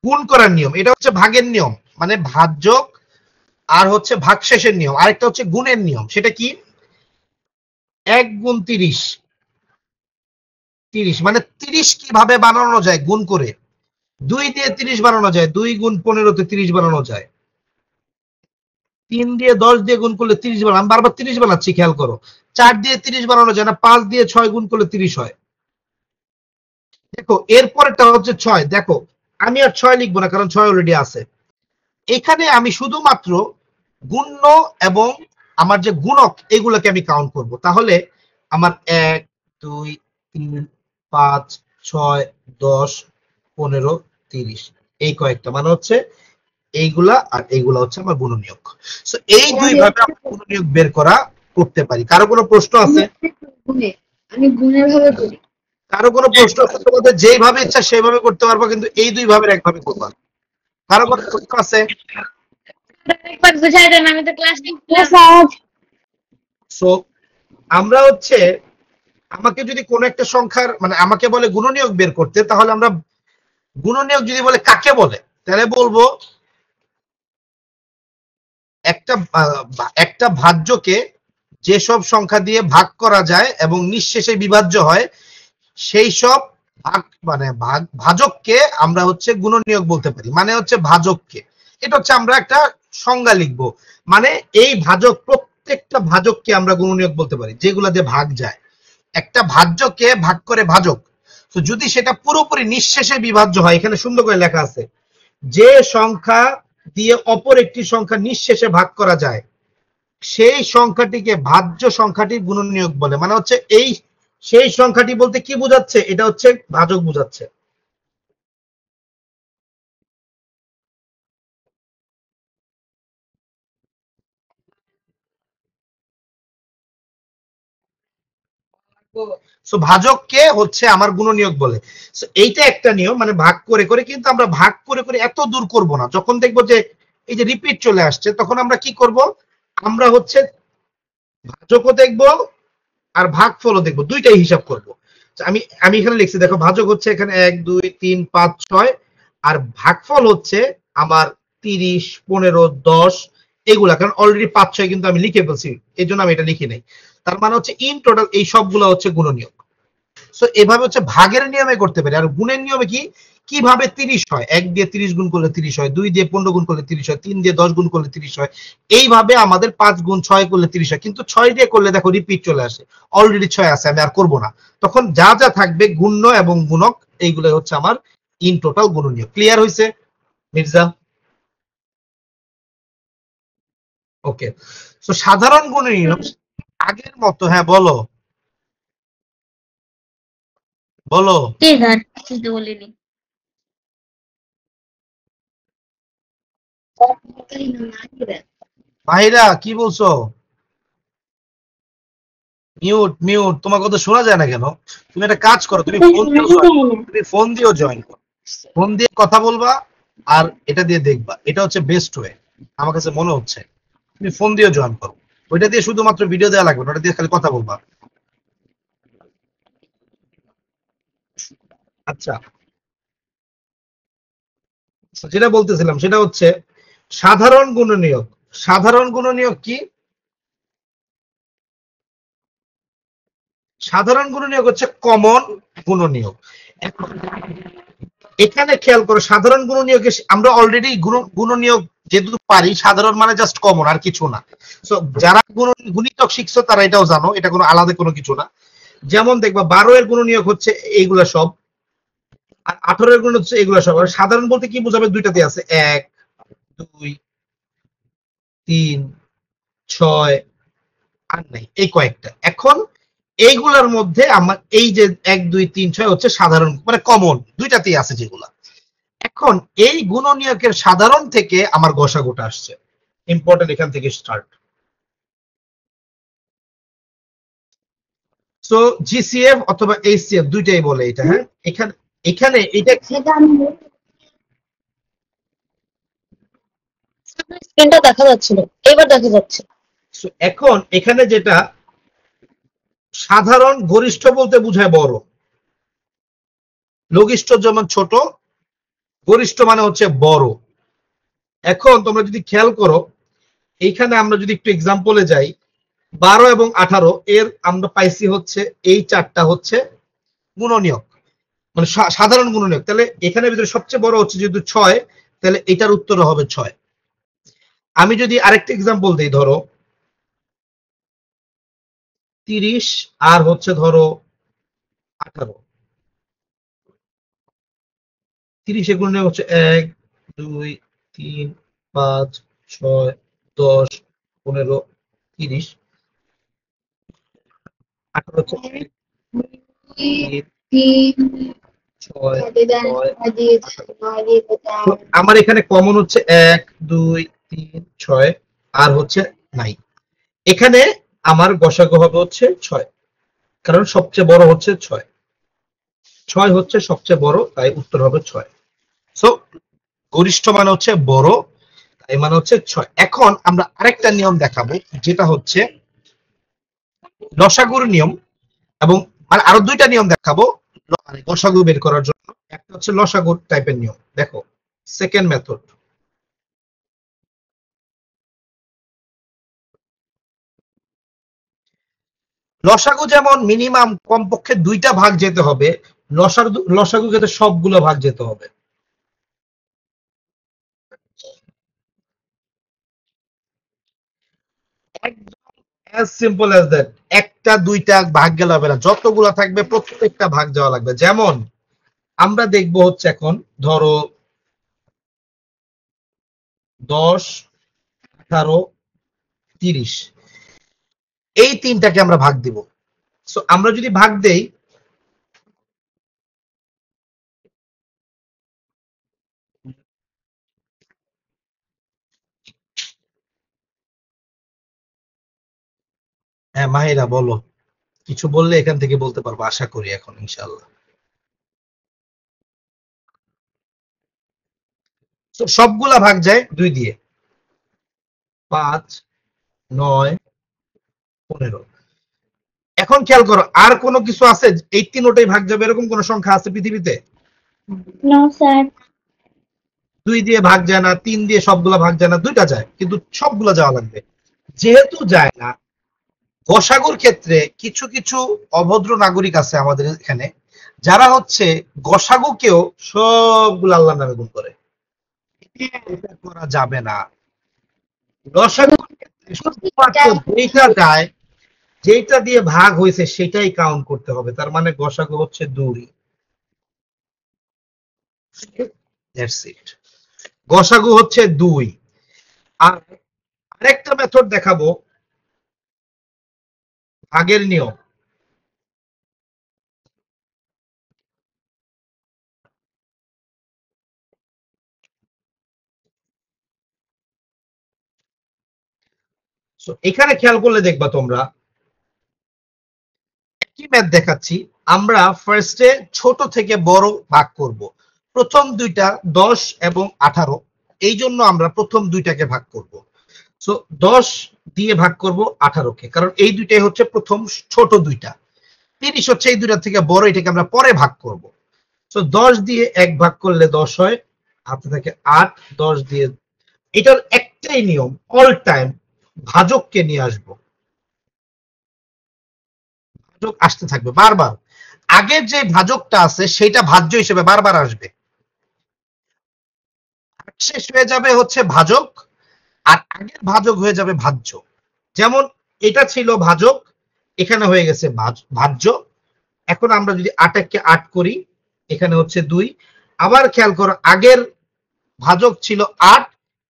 গুণ করার নিয়ম, এটা হচ্ছে ভাগের নিয়ম, মানে ভাজ্যক আর হচ্ছে ভাগশেষের নিয়ম। আরেকটা হচ্ছে গুণের নিয়ম, সেটা কি, 1 গুণ 30, 30 মানে 30 কিভাবে বানানো যায় গুণ করে, 2 দিয়ে 30 বানানো যায়, 2 গুণ 15 তে 30 বানানো যায়, 3 দিয়ে 10 দিয়ে গুণ করলে 30 বানানো, আমি বারবার 30 বানাচ্ছি খেয়াল করো, 4 দিয়ে 30 বানানো যায় না, 5 দিয়ে 6 গুণ করলে 30 হয়। দেখো এরপরটা হচ্ছে 6, দেখো আমি আর 6 লিখবো না কারণ 6 অলরেডি আছে। এখানে আমি শুধুমাত্র গুণ্য এবং আমার যে গুণক এগুলোকে আমি কাউন্ট করব। তাহলে আমার 1 2 3 5 6 10 15 30 এই কয়েকটা মানে হচ্ছে এইগুলা, আর এইগুলা হচ্ছে আমার গুণনীয়ক। সো এই দুই ভাবে আমরা গুণনীয়ক বের করতে পারি। কারো কোনো প্রশ্ন আছে? আমি গুণের ভাবে করি। কারো কোনো প্রশ্ন আছে? তোমাদের যেইভাবে ইচ্ছা সেইভাবে করতে পারবা, কিন্তু এই দুই ভাবের একভাবে করবা। কারো কোনো প্রশ্ন আছে? একবার বুঝাই দেন, আমি তো ক্লাস সো আমরা হচ্ছে, আমাকে যদি কোন একটা সংখ্যার মানে আমাকে বলে গুণনীয়ক বের করতে, তাহলে আমরা গুণনীয়ক যদি বলে কাকে বলে, তাহলে বলবো একটা ভাজ্যকে যেসব সংখ্যা দিয়ে ভাগ করা যায় এবং নিঃশেষে বিভাজ্য হয়, সেই সব ভাজককে আমরা হচ্ছে গুণনীয়ক বলতে পারি। মানে হচ্ছে ভাজককে, এটা হচ্ছে আমরা একটা সংজ্ঞা লিখবো, মানে এই ভাজক, প্রত্যেকটা ভাজককে আমরা গুণনীয়ক বলতে পারি যেগুলা দিয়ে ভাগ যায়। একটা ভাজ্যকে ভাগ করে ভাজক, তো যদি সেটা পুরোপুরি নিঃশেষে বিভাজ্য হয়, এখানে সুন্দর করে লেখা আছে, যে সংখ্যা দিয়ে অপর একটি সংখ্যা নিঃশেষে ভাগ করা যায় সেই সংখ্যাটিকে ভাজ্য সংখ্যাটির গুণনীয়ক বলে। মানে হচ্ছে এই সেই সংখ্যাটি বলতে কি বোঝাচ্ছে, এটা হচ্ছে ভাজক বোঝাচ্ছে। সো ভাজককে হচ্ছে আমার গুণনীয়ক বলে। সো এইটা একটা নিয়ম, মানে ভাগ করে করে, কিন্তু আমরা ভাগ করে করে এত দূর করব না। যখন দেখবো যে এই যে রিপিট চলে আসছে, তখন আমরা কি করব, আমরা হচ্ছে ভাজকও দেখবো আর ভাগফলও দেখবো, দুইটাই হিসাব করব। আমি আমি এখানে লিখছি, দেখো ভাজক হচ্ছে এখানে 1 2 3 5 6, আর ভাগফল হচ্ছে আমার 30 15 10 এগুলা, কারণ অলরেডি 5 6 কিন্তু আমি লিখে ফেলছি, এই জন্য আমি এটা লিখি নাই। তার মানে হচ্ছে ইন টোটাল এই সবগুলো হচ্ছে গুণনীয়ক। সো এভাবে হচ্ছে ভাগের নিয়মে করতে পারি। আর গুণের নিয়মে কি, কিভাবে 30 হয়? 1 দিয়ে 30 গুণ করলে 30 হয়, 2 দিয়ে 15 গুণ করলে 30 হয়, 3 দিয়ে 10 গুণ করলে 30 হয়। এইভাবে আমাদের 5 গুণ 6 করলে 30 হয়, কিন্তু 6 দিয়ে করলে দেখো রিপিট চলে আসে, অলরেডি 6 আছে, আমি আর করব না। তখন যা যা থাকবে গুণ্য এবং গুণক, এইগুলো হচ্ছে আমার ইন টোটাল গুণনীয়। ক্লিয়ার হয়েছে মির্জা? ওকে, তো সাধারণ গুণনীয় আগের মতো, হ্যাঁ বলো বলো। জি স্যার, কিছু বলিনি। মাহিরা কি বলছো? মিউট মিউট, তোমার কথা শোনা যায় না কেন? তুমি একটা কাজ করো, তুমি ফোন দিয়েও জয়েন করো, ফোন দিয়ে কথা বলবা আর এটা দিয়ে দেখবা, এটা হচ্ছে বেস্ট ওয়ে আমার কাছে মনে হচ্ছে। তুমি ফোন দিয়ে জয়েন করো, ওইটা দিয়ে শুধুমাত্র ভিডিও দেওয়া লাগবে না, ওটা দিয়ে খালি কথা বলবা। আচ্ছা, যেটা বলতেছিলাম সেটা হচ্ছে সাধারণ গুণনীয়ক। সাধারণ গুণনীয়ক কি? সাধারণ গুণনীয়ক হচ্ছে কমন গুণনীয়ক। এখন এখানে খেয়াল করো, সাধারণ গুণনীয়কে আমরা অলরেডি গুণনীয়ক যেহেতু পারি, সাধারণ মানে জাস্ট কমন আর কিছু না। সো যারা গুণিতক শিখছো তারা এটাও জানো, এটা কোনো আলাদা কোনো কিছু না। যেমন দেখবা 12 এর গুণনীয়ক হচ্ছে এইগুলা সব, আর 18 এর গুণ হচ্ছে এগুলা সব। আর সাধারণ বলতে কি বোঝাবে? দুইটাতে আছে, 1 2 3 6 আর নাই, এই কয়েকটা। এখন এইগুলার মধ্যে আমার এই যে 1 2 3 6 হচ্ছে সাধারণ, মানে কমন, দুইটাতেই আছে যেগুলা। এখন এই গুণনীয়কের সাধারণ থেকে আমার গসাগুটা আসছে, ইম্পর্টেন্ট, এখান থেকে স্টার্ট। সো জিসিএফ অথবা এইচসিএফ দুইটাই বলে এটা, হ্যাঁ। এখানে এখানে এটা স্ক্রিনটা দেখা যাচ্ছিল, এবার দেখা যাচ্ছে। এখন এখানে যেটা সাধারণ, গরিষ্ঠ বলতে বোঝায় বড়, লঘিষ্ঠ যেমন ছোট, গরিষ্ঠ মানে হচ্ছে বড়। এখন তোমরা যদি খেয়াল করো, এইখানে আমরা যদি একটু এক্সাম্পলে যাই, 12 এবং 18 এর আমরা পাইছি হচ্ছে এই চারটা হচ্ছে গুণনীয়ক, মানে সাধারণ গুণনীয়ক। তাহলে এখানে ভিতরে সবচেয়ে বড় হচ্ছে যেহেতু 6, তাহলে এটার উত্তর হবে 6। আমি যদি আরেকটা এক্সাম্পল দিই, ধরো 30 আর হচ্ছে ধরো 18, 30 এর গুণনীয়ক হচ্ছে 1 2 3 5 6 10 15 30, 18 হচ্ছে 1 3 6 আমার এখানে কমন হচ্ছে 1 2 3 6 আর হচ্ছে নাই। এখানে আমার গসাগু হবে হচ্ছে 6, কারণ সবচেয়ে বড় হচ্ছে 6, 6 হচ্ছে সবচেয়ে বড়, তাই উত্তর হবে 6। সো গরিষ্ঠ মানে হচ্ছে বড়, তাই মানে হচ্ছে 6। এখন আমরা আরেকটা নিয়ম দেখাবো, যেটা হচ্ছে লসাগুর নিয়ম, এবং মানে আরো দুইটা নিয়ম দেখাবো মানে গসাগু বের করার জন্য। একটা হচ্ছে লসাগুর টাইপের নিয়ম, দেখো সেকেন্ড মেথড। লসাগু যেমন মিনিমাম কমপক্ষে 2টা ভাগ যেতে হবে, লসাগু ক্ষেত্রে সবগুলো ভাগ যেতে হবে। as simple as that, একটা দুইটা ভাগ গেলে হবে না, যতগুলো থাকবে প্রত্যেকটা ভাগ যাওয়া লাগবে। যেমন আমরা দেখবো হচ্ছে এখন ধরো 10 18 30, এই তিনটাকে আমরা ভাগ দিব। সো আমরা যদি ভাগ দেই, হ্যাঁ মাহিরা বলো, কিছু বললে এখান থেকে বলতে পারবো আশা করি এখন ইনশাআল্লাহ। তো সবগুলা ভাগ যায় 2 দিয়ে, 5 9 15। এখন খেয়াল করো, আর কোনো কিছু আছে এই তিনটাই ভাগ যাবে এরকম কোন সংখ্যা আছে পৃথিবীতে? No sir. 2 দিয়ে ভাগ যায় না, 3 দিয়ে সবগুলা ভাগ যায় না, 2টা যায়, কিন্তু সবগুলা যাওয়া লাগবে। যেহেতু যায় না, গসাগুর ক্ষেত্রে কিছু কিছু অভদ্র নাগরিক আছে আমাদের এখানে, যারা হচ্ছে গসাগুকেও সবগুলো আল্লাহর নামে গুণ করে, এটা করা যাবে না। লসাগুর ক্ষেত্রে শুধুমাত্র যেটা যায়, যেটা দিয়ে ভাগ হয়েছে সেটাই কাউন্ট করতে হবে। তার মানে গসাগু হচ্ছে 2। দ্যাটস ইট, গসাগু হচ্ছে 2। আর আরেকটা মেথড দেখাবো ভাগের নিয়ম। এখানে খেয়াল করলে দেখবা তোমরা কি ম্যাথ দেখাচ্ছি। আমরা ফার্স্টে ছোট থেকে বড় ভাগ করব। প্রথম দুইটা 10 এবং 18, এই জন্য আমরা প্রথম দুইটাকে ভাগ করব। সো 10 দিয়ে ভাগ করব 18কে, কারণ এই দুইটাই হচ্ছে প্রথম ছোট দুইটা। 30 হচ্ছে এই দুইটা থেকে বড়, এটাকে আমরা পরে ভাগ করব। সো 10 দিয়ে 1 ভাগ করলে 10 হয়, হাতে থাকে 8। 10 দিয়ে, এটার একটাই নিয়ম, অল টাইম ভাজককে নিয়ে আসবো, ভাজক আসতে থাকবে বারবার। আগের যে ভাজকটা আছে সেটা ভাজ্য হিসেবে বারবার আসবে, শেষ হয়ে যাবে হচ্ছে ভাজক, আর আগের ভাজক হয়ে যাবে ভাজ্য। যেমন এটা ছিল ভাজক, এখানে হয়ে গেছে ভাজ্য। এখন আমরা যদি 8 8 করি, এখানে হচ্ছে 2। আবার খেয়াল করো, আগের ভাজক ছিল 8,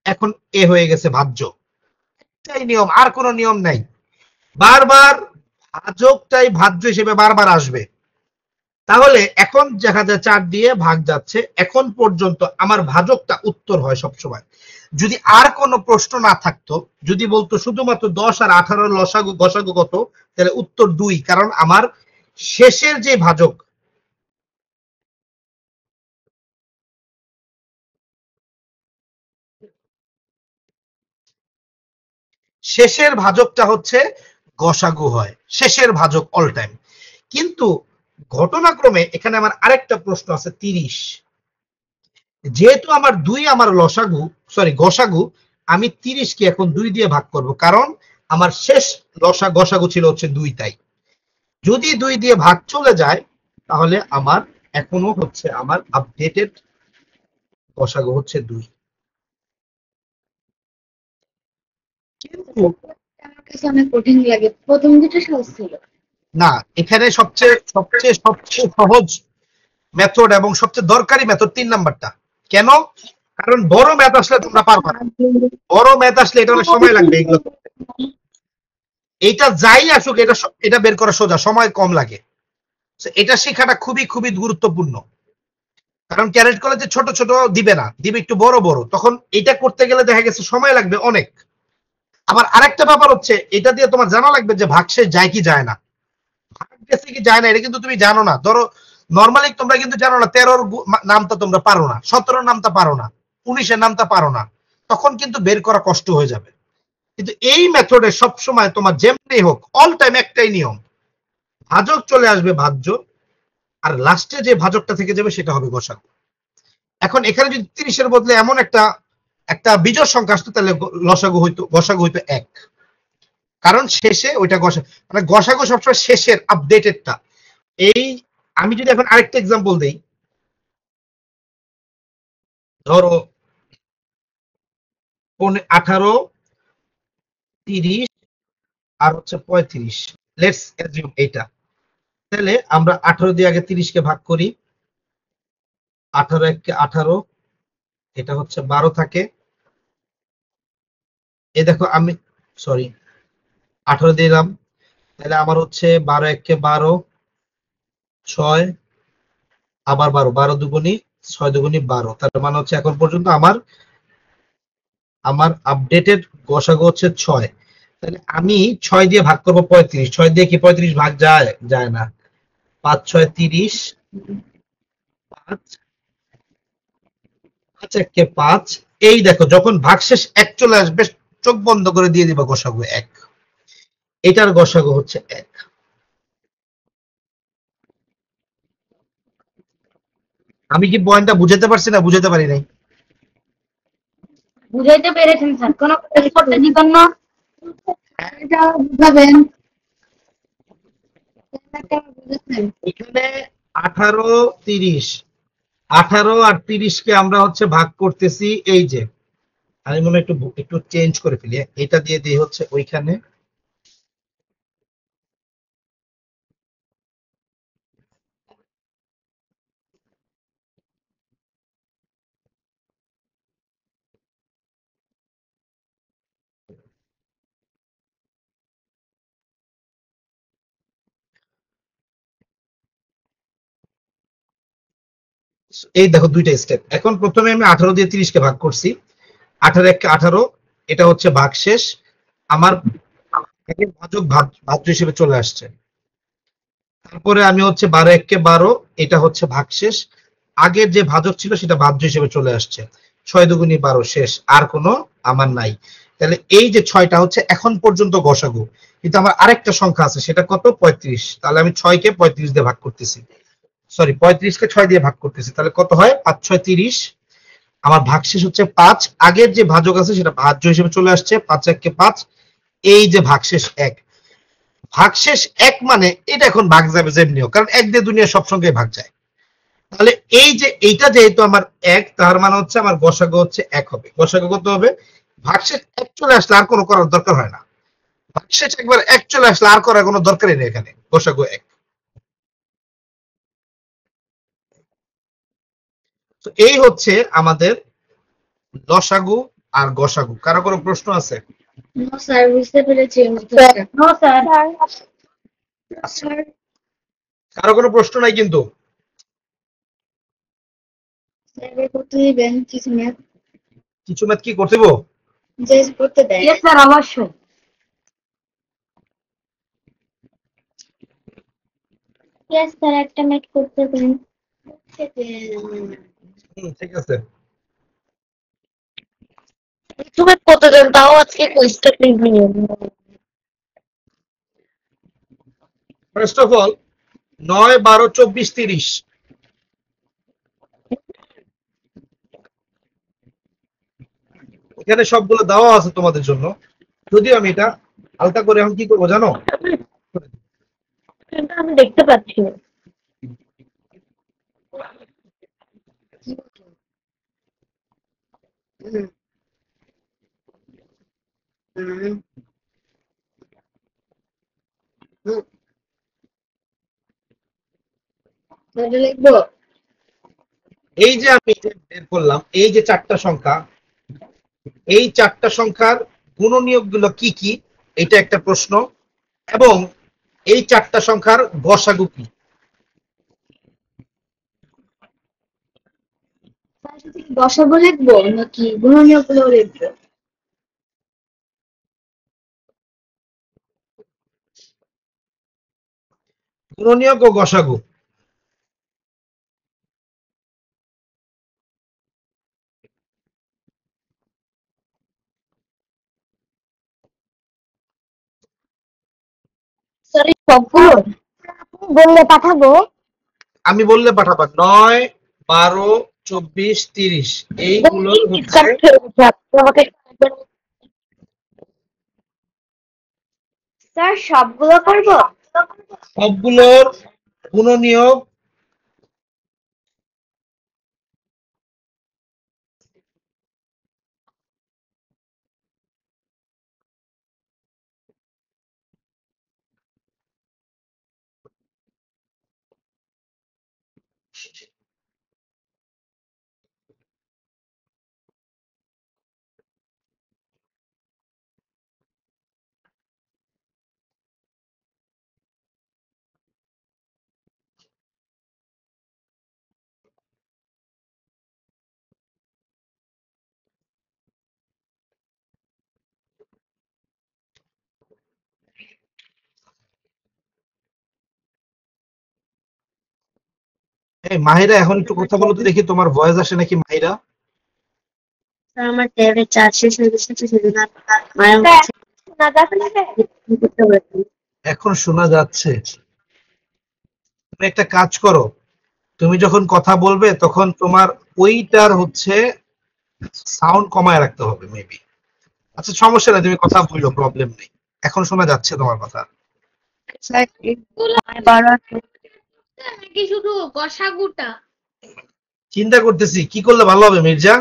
এখন এ হয়ে গেছে ভাজ্য। এটাই নিয়ম, আর কোনো নিয়ম নাই। বারবার ভাজকটাই ভাজ্য হিসেবে বারবার আসবে। তাহলে এখন দেখা যায় 4 দিয়ে ভাগ যাচ্ছে, এখন পর্যন্ত আমার ভাজকটা উত্তর হয় সবসময়। যদি আর কোনো প্রশ্ন না থাকতো, যদি বলতো শুধুমাত্র 10 আর 18 লসাগু গসাগু কত, তাহলে উত্তর 2, কারণ আমার শেষের যে ভাজক, শেষের ভাজকটা হচ্ছে গসাগু হয়, শেষের ভাজক অল টাইম। কিন্তু ঘটনাক্রমে এখানে আমার আরেকটা প্রশ্ন আছে, 30। যেহেতু আমার 2 আমার লসাগু, সরি গসাগু, আমি 30 কে এখন 2 দিয়ে ভাগ করব, কারণ আমার শেষ গসাগু ছিল হচ্ছে 2। তাই যদি 2 দিয়ে ভাগ চলে যায়, তাহলে আমার এখনো হচ্ছে আমার আপডেটেড গসাগু হচ্ছে 2। কিন্তু আমার কাছে অনেক কঠিন লাগে, প্রথম দুটো সহজ ছিল। না, এখানে সবচেয়ে সবচেয়ে সবচেয়ে সহজ মেথড এবং সবচেয়ে দরকারি মেথড 3 নাম্বারটা। কেন? কারণ বড় ম্যাথ আসলে তোমরা পারবা না, বড় ম্যাথ আসলে এটা অনেক সময় লাগবে। এগুলো এটা যাই আসুক, এটা বের করা সোজা, সময় কম লাগে। এটা শেখাটা খুবই খুবই গুরুত্বপূর্ণ, কারণ ক্যারেট কলেজে ছোট ছোট দিবে না, দিবে একটু বড় বড়। তখন এটা করতে গেলে দেখা গেছে সময় লাগবে অনেক। আবার আরেকটা ব্যাপার হচ্ছে, এটা দিয়ে তোমার জানা লাগবে যে ভাগশেষ যায় কি যায় না। ভাগ গেছে কি যায় না এটা কিন্তু তুমি জানো না। ধরো নর্মালি তোমরা কিন্তু জানো না 13-র নামটা তোমরা পারো না, 17-র নামটা পারো না, 19-এর নামটা পারো না, তখন কিন্তু বের করা কষ্ট হয়ে যাবে। কিন্তু এই মেথডে সবসময় তোমার যেমনি হোক অল টাইম একটাই নিয়ম, ভাজক চলে আসবে ভাজ্য, আর লাস্টে যে ভাজকটা থেকে যাবে সেটা হবে গসাগু। এখন এখানে যদি 30-এর বদলে এমন একটা একটা বিজোড় সংখ্যা আসতো, তাহলে গসাগু হইতো 1, কারণ শেষে ওইটা মানে গসাগু সবসময় শেষের আপডেটেডটা। এই আমি যদি এখন আরেকটা এক্সাম্পল দেই, ধরো 18, 30 আর হচ্ছে 35, লেটস অ্যাজিউম এইটা। তাহলে আমরা 18 দিয়ে আগে 30 কে ভাগ করি, 18 1 18, এটা হচ্ছে 12 থাকে। এই দেখো আমি, সরি 18 দিলাম, তাহলে আমার হচ্ছে 12 1 12, 6 আবার 12, 12 দুগুণী 6 দুগুণী 12। তার মানে হচ্ছে এখন পর্যন্ত আমার আমার আপডেটেড গসাগু হচ্ছে 6। তাহলে আমি 6 দিয়ে ভাগ করব 35, 6 দিয়ে কি 35 ভাগ যায়? যায় না। 5 6 30, 5 5 1 5। এই দেখো যখন ভাগশেষ 1 চলে আসবে, চোখ বন্ধ করে দিয়ে দিবা গসাগু 1। এটার গসাগু হচ্ছে 1। আমি কি পয়েন্টটা বুঝাতে পারছি না বুঝাতে পারি নাই? বুঝাইতে পেরেছেন স্যার, কোনো করতে দিবেন না। এটা বুঝাবেন, এটা বুঝাবেন। এখানে 18 30, 18 আর 30কে আমরা হচ্ছে ভাগ করতেছি এই যে, আমি মনে হয় একটু চেঞ্জ করে ফেলি, এটা দিয়ে দিই হচ্ছে ওইখানে। এই দেখো দুইটা স্টেপ। এখন প্রথমে আমি 18 দিয়ে 30কে ভাগ করছি, 18 1 18, এটা হচ্ছে ভাগশেষ আমার ভাজক ভাজ্য হিসেবে চলে আসছে। তারপরে আমি হচ্ছে 12 1 12, এটা হচ্ছে ভাগশেষ, আগের যে ভাজক ছিল সেটা ভাজ্য হিসেবে চলে আসছে। 6 দুগুণী 12 শেষ, আর কোনো আমার নাই। তাহলে এই যে 6টা হচ্ছে এখন পর্যন্ত গসাগু, কিন্তু আমার আরেকটা সংখ্যা আছে, সেটা কত? 35। তাহলে আমি 6কে 35 দিয়ে ভাগ করতেছি, সরি 35কে 6 দিয়ে ভাগ করতেছি, তাহলে কত হয়? 5 6 30। আমার ভাগশেষ হচ্ছে 5, আগের যে ভাজক আছে সেটা ভাজ্য হিসেবে চলে আসছে, 5 1 5, এই যে ভাগশেষ 1। ভাগশেষ 1 মানে এটা এখন ভাগ যাবে যেমনিও, কারণ 1 দিয়ে দুনিয়া সব সংখ্যায় ভাগ যায়। তাহলে এই যে এইটা যেহেতু আমার 1, তার মানে হচ্ছে আমার গসাগু হচ্ছে 1 হবে। গসাগু কত হবে? ভাগশেষ 1 চলে আসলে আর কোনো করার দরকার হয় না, ভাগশেষ একবার 1 চলে আসলে আর করার কোনো দরকারই নেই, এখানে গসাগু 1। তো এই হচ্ছে আমাদের লসাগু আর গসাগু। কারো কোনো প্রশ্ন আছে? নো স্যার, বুঝতে পেরেছি। No sir. স্যার কারো কোনো প্রশ্ন নাই কিন্তু? স্যার করতে দিবেন কিছু ম্যাথ, কিছু ম্যাথ কি করতে দেবো? যে করতে দেয়। ইয়েস স্যার, অবশ্যই। ইয়েস স্যার, একটা ম্যাথ করতে দেন। ঠিক আছে। তুমি কতজন তাও আজকে কুইজটা নিয়ে? ফার্স্ট অফ অল 9 12 24 30, এখানে সবগুলো দেওয়া আছে তোমাদের জন্য। যদিও আমি এটা হালকা করে এখন কি করবো জানো? কিন্তু আমি দেখতে পাচ্ছি না। লিখবো। এই যে আমি বের করলাম, এই যে 4টা সংখ্যা, এই 4টা সংখ্যার গুণনীয়ক গুলো কি কি, এটা একটা প্রশ্ন। এবং এই 4টা সংখ্যার গসাগু কি? দশাগু লিখবো নাকি গুণনীয়ক গুলো লিখবো? গুণনীয়ক ও গসাগু। সরি, সবগুলো বললে পাঠাবো। আমি বললে পাঠাবা। 9 12 24 30, এইগুলো হচ্ছে আমাকে স্যার সবগুলো করবো? সবগুলোর গুণনীয়ক এই মাহিরা, এখন একটু কথা বলো তো দেখি, তোমার ভয়েস আসে নাকি মাহিরা? আমার ট্যাবের চার্জ শেষ হয়ে গেছে, সেজন্য মায়ের কাছে শোনা যাচ্ছে না। করতে পারছি। এখন শোনা যাচ্ছে। তুমি একটা কাজ করো, তুমি যখন কথা বলবে তখন তোমার ওইটার হচ্ছে সাউন্ড কমায় রাখতে হবে মেবি। আচ্ছা সমস্যা নেই, তুমি কথা বললো, প্রবলেম নেই। এখন শোনা যাচ্ছে তোমার কথা। স্যার, এগুলো বারবার নাকি শুধু গসাগুটা? চিন্তা করতেছি কি করলে ভালো হবে মির্জা।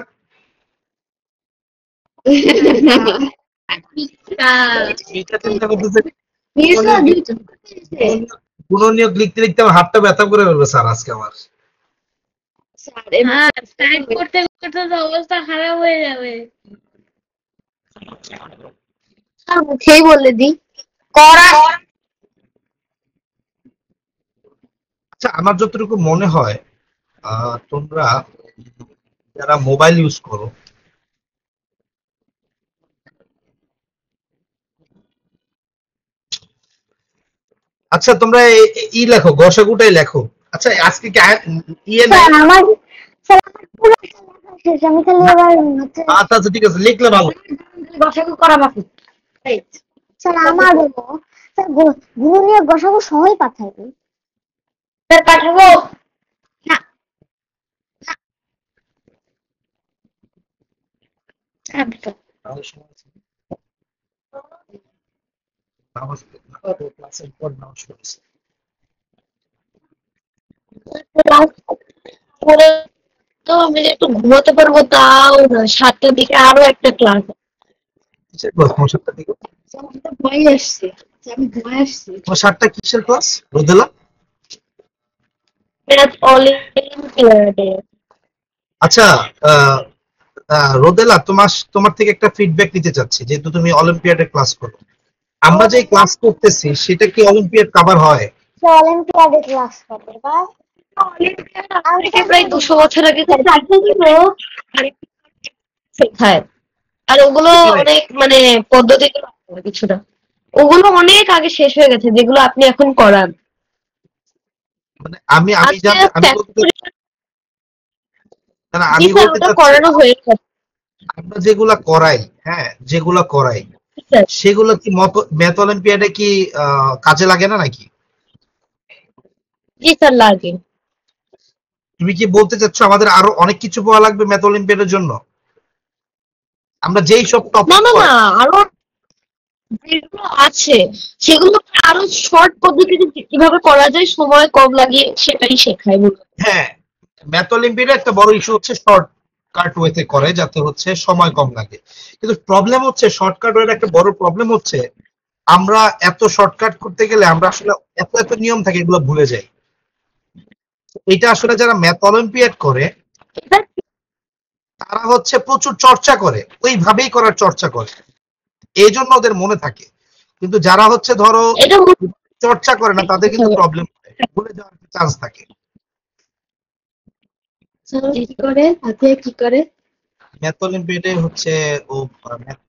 মির্জা চিন্তা করতেছে গুণনীয়ক লিখতে লিখতে আমার হাতটা ব্যথা করে ফেলবে স্যার আজকে আমার। হ্যাঁ, টাইপ করতে করতে তো অবস্থা খারাপ হয়ে যাবে। মুখেই বলে দি করা। আচ্ছা আমার যতটুকু মনে হয় তোমরা যারা মোবাইল ইউজ করো আচ্ছা তোমরা ই লেখো গসাগুটাই লেখো। আচ্ছা আজকে কি ইয়ে নাই? আমার পুরো লেখা শেষ, আমি খালি এবার হচ্ছে আচ্ছা আচ্ছা ঠিক আছে লিখলে ভালো। গসাগু করা বাকি। স্যার আমার হলো স্যার গুণনীয়ক গসাগু সহই পাঠাইবে। স্যার পাঠাবো না। ক্লাসের পর নামাজ পড়েছে। পরে তো আমি একটু ঘুমাতে পারবো, তাও না 7টার দিকে আরো একটা ক্লাস। কিসের ক্লাস তোমার সাতটার দিকে? আমি তো ভয় আসছে, আমি ভয় আসছি। তোমার সাতটা কিসের ক্লাস রোদেলা? অলিম্পিয়াডে। আচ্ছা আহ, রোদেলা তোমার থেকে একটা ফিডব্যাক নিতে চাচ্ছি, যেহেতু তুমি অলিম্পিয়াডে ক্লাস করো। আমরা যে ক্লাস করতেছি সেটা কি অলিম্পিয়াড কভার হয়? অলিম্পিয়াডে ক্লাস করে বা অলিম্পিয়াড প্রায় 200 বছর আগে শেখায়। আর ওগুলো অনেক মানে পদ্ধতি কিছুটা, ওগুলো অনেক আগে শেষ হয়ে গেছে যেগুলো আপনি এখন করান। মানে আমি আমি আজকে আমি বলতে না, না, আমি বলতে ওটা চাচ্ছি করানো হয়ে গেছে। আমরা যেগুলা করাই, হ্যাঁ যেগুলা করাই সেগুলো কি ম্যাথ অলিম্পিয়াডে কি কাজে লাগে না নাকি? জি স্যার লাগে। তুমি কি বলতে চাচ্ছ আমাদের আরো অনেক কিছু পড়া লাগবে ম্যাথ অলিম্পিয়াডের জন্য? আমরা যেই সব না টপিক না না, আরো যেগুলো আছে সেগুলো আরো শর্ট পদ্ধতিতে কিভাবে করা যায়, সময় কম লাগে, সেটাই শেখায় মূলত। হ্যাঁ ম্যাথ অলিম্পিয়াডে একটা বড় ইস্যু হচ্ছে শর্টকাট ওয়েতে করে যাতে হচ্ছে সময় কম লাগে। কিন্তু প্রবলেম হচ্ছে শর্টকাট ওয়ের একটা বড় প্রবলেম হচ্ছে আমরা এত শর্টকাট করতে গেলে আমরা আসলে এত এত নিয়ম থাকে এগুলো ভুলে যাই। এটা আসলে যারা ম্যাথ অলিম্পিয়াড করে তারা হচ্ছে প্রচুর চর্চা করে, ওইভাবেই করার চর্চা করে, এই জন্য ওদের মনে থাকে। কিন্তু যারা হচ্ছে ধরো এটা চর্চা করে না তাদের কিন্তু প্রবলেম ভুলে যাওয়ার চান্স থাকে। কি করে হাতে কি করে? ম্যাথ অলিম্পিয়াডে হচ্ছে ও ম্যাথ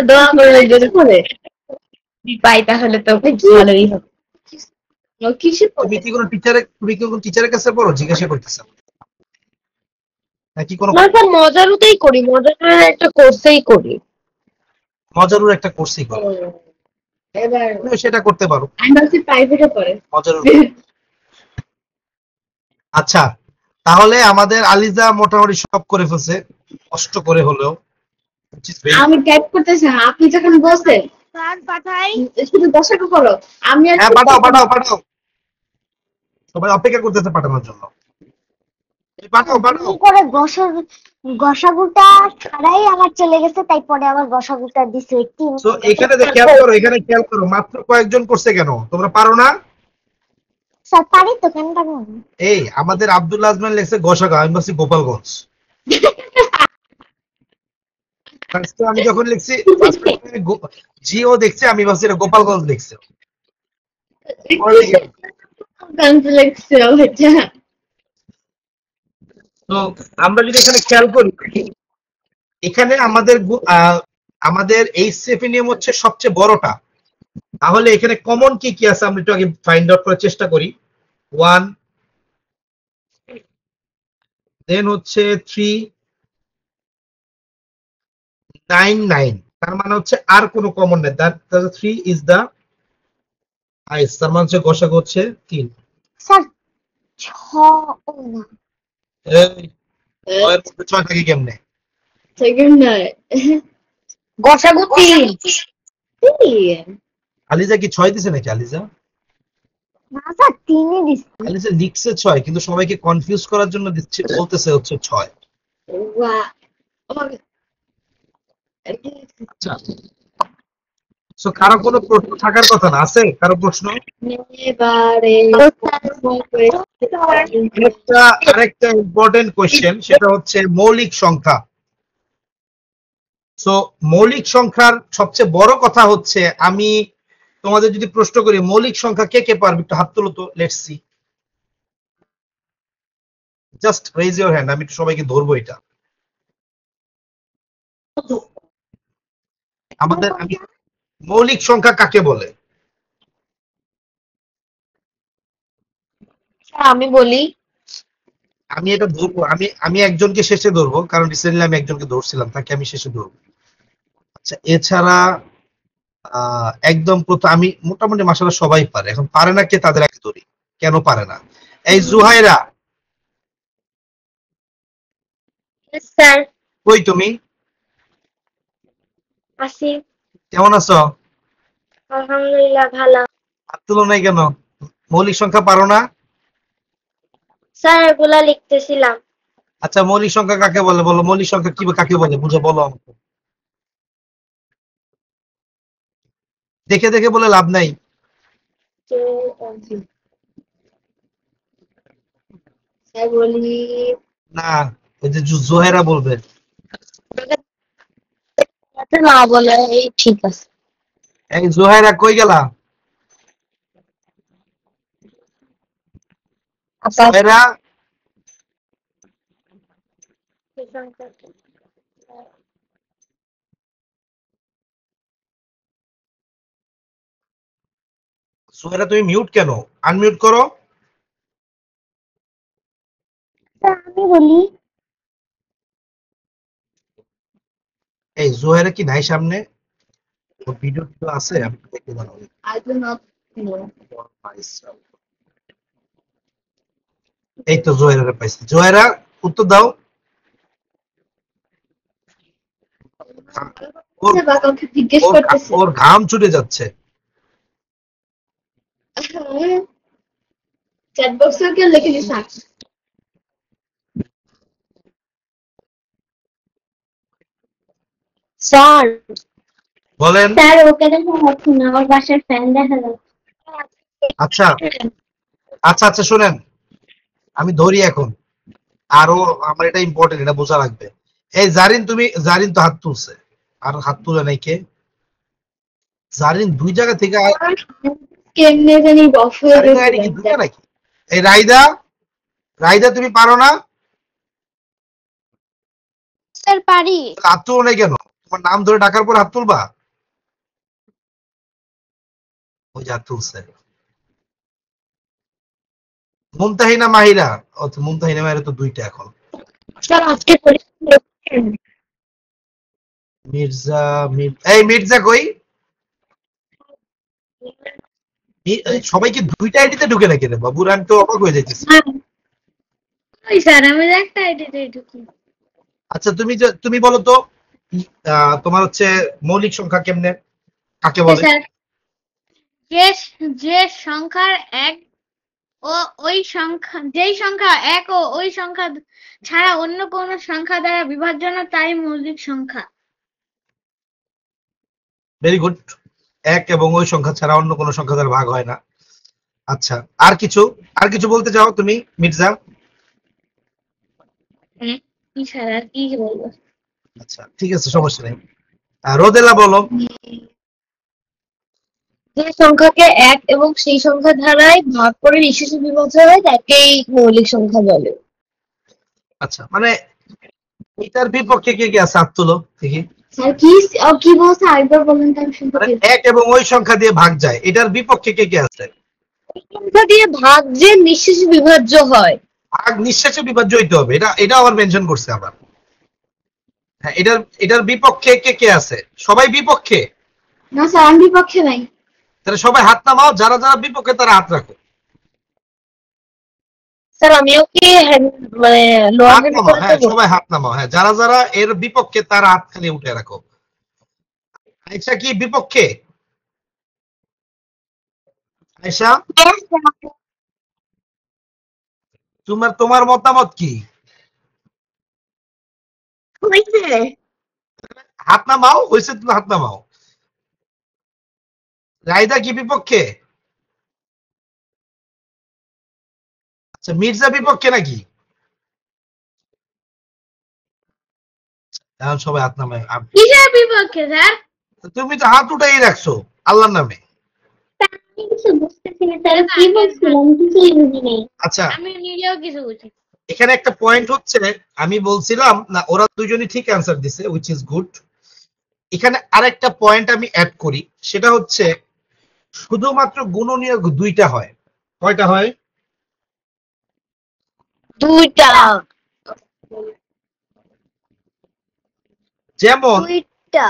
দোয়া করে যদি করে পাই তাহলে তো ভালোই হবে। কিসে তুমি কি কোনো টিচারের কাছে পড়ো জিজ্ঞাসা করতেছ নাকি কোনো না স্যার মজারুতেই করি, মজারুর একটা কোর্সেই করি। মজারুর একটা কোর্সই করো? এবার তুমি সেটা করতে পারো আমি ভাবছি প্রাইভেটে পড়ে। মজারুর। আচ্ছা তাহলে আমাদের আলিজা মোটামুটি সব করে ফেলছে কষ্ট করে হলেও। আমি টাইপ করতেছি, আপনি যখন বলছেন স্যার পাঠাই। শুধু দশাকে করো, আমি আর হ্যাঁ পাঠাও পাঠাও পাঠাও, সবাই অপেক্ষা করতেছে পাঠানোর জন্য। পাঠাও পাঠাও। করে গসাগুটা ছাড়াই আমার চলে গেছে, তাই পরে আবার গসাগুটা দিছে একটু। তো এখানে এখানে খেয়াল করো মাত্র কয়েকজন করছে কেন, তোমরা পারো না? স্যার পারি তো, কেন পারবো না? এই আমাদের আব্দুল আজমান লেখছে গোসাগা, আমি বলছি গোপালগঞ্জ। আমি যখন লিখছি জিও দেখছে আমি ভাবছি এটা গোপালগঞ্জ লিখছে। তো আমরা যদি এখানে খেয়াল করি এখানে আমাদের এইচসিএফ নিয়ম হচ্ছে সবচেয়ে বড়টা, তাহলে এখানে কমন কি কি আছে আমরা একটু আগে ফাইন্ড আউট করার চেষ্টা করি। 1 দেন হচ্ছে 3 9 9, তার মানে হচ্ছে আর কোনো কমন নেই, দ্যাট 3 ইজ দা হাইয়েস্ট, তার মানে হচ্ছে গসাগু হচ্ছে 3। স্যার 6 না, এই 6 থাকে কেমনে? সেকেন্ড নয়, গসাগু 3। আলিজা কি 6 দিছে নাকি? আলিজা না স্যার 3ই দিছি। আলিজা লিখছে 6 কিন্তু সবাইকে কনফিউজ করার জন্য দিচ্ছে, বলতেছে হচ্ছে 6। আচ্ছা, সো কারো কোনো প্রশ্ন থাকার কথা না, আছে কারো প্রশ্ন? আরেকটা ইম্পর্টেন্ট কোশ্চেন, সেটা হচ্ছে মৌলিক সংখ্যা। সো মৌলিক সংখ্যার সবচেয়ে বড় কথা হচ্ছে, আমি তোমাদের যদি প্রশ্ন করি মৌলিক সংখ্যা কে কে পারবে, একটু হাত তুলো তো, let's see, just raise your hand, আমি একটু সবাইকে ধরবো এটা। আমি মৌলিক সংখ্যা কাকে বলে? আমি বলি, আমি এটা ধরবো, আমি একজনকে শেষে ধরবো, কারণ রিসেন্টলি আমি একজনকে ধরছিলাম, তাকে আমি শেষে ধরবো। আচ্ছা, এছাড়া একদম প্রথম আমি মোটামুটি মাশাআল্লাহ সবাই পারে, এখন পারে না কে, তাদের আগে ধরি। কেন পারে না? এই জুহাইরা, স্যার কই তুমি? আসি। কেমন আছো? আলহামদুলিল্লাহ ভালো। হাত তুলো নাই কেন? মৌলিক সংখ্যা পারো না? স্যার এগুলা লিখতেছিলাম। আচ্ছা, মৌলিক সংখ্যা কাকে বলে বলো, মৌলিক সংখ্যা কি কাকে বলে বুঝে বলো আমাকে। দেখে দেখে বলে লাভ নাই। স্যার বলি, না, ওই যে জোহেরা বলবে। না বলে এই ঠিক আছে। এই জোহেরা কই গেলা? জোহেরা, জোহেরা তুমি মিউট কেন? আনমিউট করো। আমি বলি, এই জোহেরা কি নাই সামনে? ওর ভিডিও টিডিও আছে, আমি দেখতে জানাবো। এই তো জোহেরা পাইছি। জোহেরা উত্তর দাও। জিজ্ঞেস করতেছে। ওর ঘাম ছুটে যাচ্ছে। চ্যাট বক্সে কে লিখে দিস। স্যার বলেন। স্যার ওকে দেখা যাচ্ছে না, আমার বাসার ফ্যান দেখা যাচ্ছে। আচ্ছা আচ্ছা আচ্ছা, শোনেন, আমি ধরি এখন, আরো আমার এটা ইম্পর্টেন্ট, এটা বোঝা লাগবে। এই জারিন, তুমি, জারিন তো হাত তুলছে, আর হাত তুলে নাই কে? জারিন দুই জায়গা থেকে কেমনে জানি বফ হয়ে জারিন তো আইডি কি দুটো নাকি? এই রাইদা, রাইদা তুমি পারো না? স্যার পারি। হাত তুলো নাই কেন? তোমার নাম ধরে ডাকার পর হাত তুলবা? ওই যে হাত তুলছে। মুমতাহিনা মাহিরা, মুমতাহিনা মাহিরা তো দুইটা এখন। স্যার আজকে মির্জা, এই মির্জা কই? সবাইকে দুইটা আইডিতে ঢুকে নাকি রে বাবুর, আমি তো অবাক হয়ে যাইতেছি। স্যার আমি একটা আইডিতে ঢুকি। আচ্ছা, তুমি বলো তো, তোমার হচ্ছে মৌলিক সংখ্যা কেমনে, কাকে বলে? স্যার যে যে সংখ্যার এক ও ওই সংখ্যা, যেই সংখ্যা এক ও ওই সংখ্যা ছাড়া অন্য কোন সংখ্যা দ্বারা বিভাজ্য না, তাই মৌলিক সংখ্যা। Very good. এক এবং ওই সংখ্যা ছাড়া অন্য কোনো সংখ্যা দ্বারা ভাগ হয় না। আচ্ছা, আর কিছু বলতে চাও তুমি মির্জা? কি স্যার আর কি বলবো? আচ্ছা ঠিক আছে, সমস্যা নেই। রোদেলা বলো। যে সংখ্যাকে এক এবং সেই সংখ্যা ধারায় ভাগ করে নিঃশেষে বিভাজ্য হয় তাকেই মৌলিক সংখ্যা বলে। আচ্ছা, মানে এটার বিপক্ষে কে কে আছে, হাত তুলো দেখি। স্যার কি বলছে আরেকবার বলেন তো, আমি শুনতে মানে পেয়েছি। এক এবং ওই সংখ্যা দিয়ে ভাগ যায়, এটার বিপক্ষে কে কে আছে? সংখ্যা দিয়ে ভাগ যে নিঃশেষে বিভাজ্য হয়। ভাগ নিঃশেষে বিভাজ্য হইতে হবে, এটা আবার মেনশন করছে আবার। হ্যাঁ, এটার বিপক্ষে কে কে আছে? সবাই বিপক্ষে? না স্যার, আমি বিপক্ষে নাই। তাহলে সবাই হাত নামাও, যারা যারা বিপক্ষে তারা হাত রাখো। স্যার আমিও কি মানে হাত নামাও, হ্যাঁ সবাই হাত নামাও, হ্যাঁ যারা যারা এর বিপক্ষে তারা হাত খালি উঠে রাখো। আচ্ছা, কি বিপক্ষে? আয়েশা, তোমার মতামত কি? হাত নামাও, হয়েছে, তুমি হাত নামাও। রায়দা কি বিপক্ষে? আচ্ছা, মির্জা বিপক্ষে নাকি? এখন সবাই হাত নামায়। কিসের বিপক্ষে স্যার? তুমি তো হাত উঠাই রাখছো আল্লাহর নামে। আমি কিছু বুঝতেছি না স্যার, কি বলছিলাম কিছুই বুঝি নাই। আচ্ছা, আমি নিজেও কিছু বুঝি। এখানে একটা পয়েন্ট হচ্ছে, আমি বলছিলাম না, ওরা দুজনই ঠিক অ্যান্সার দিছে, হুইচ ইজ গুড। এখানে আরেকটা পয়েন্ট আমি অ্যাড করি, সেটা হচ্ছে শুধুমাত্র গুণনীয়ক দুইটা হয়। কয়টা হয়? দুইটা। যেমন দুইটা।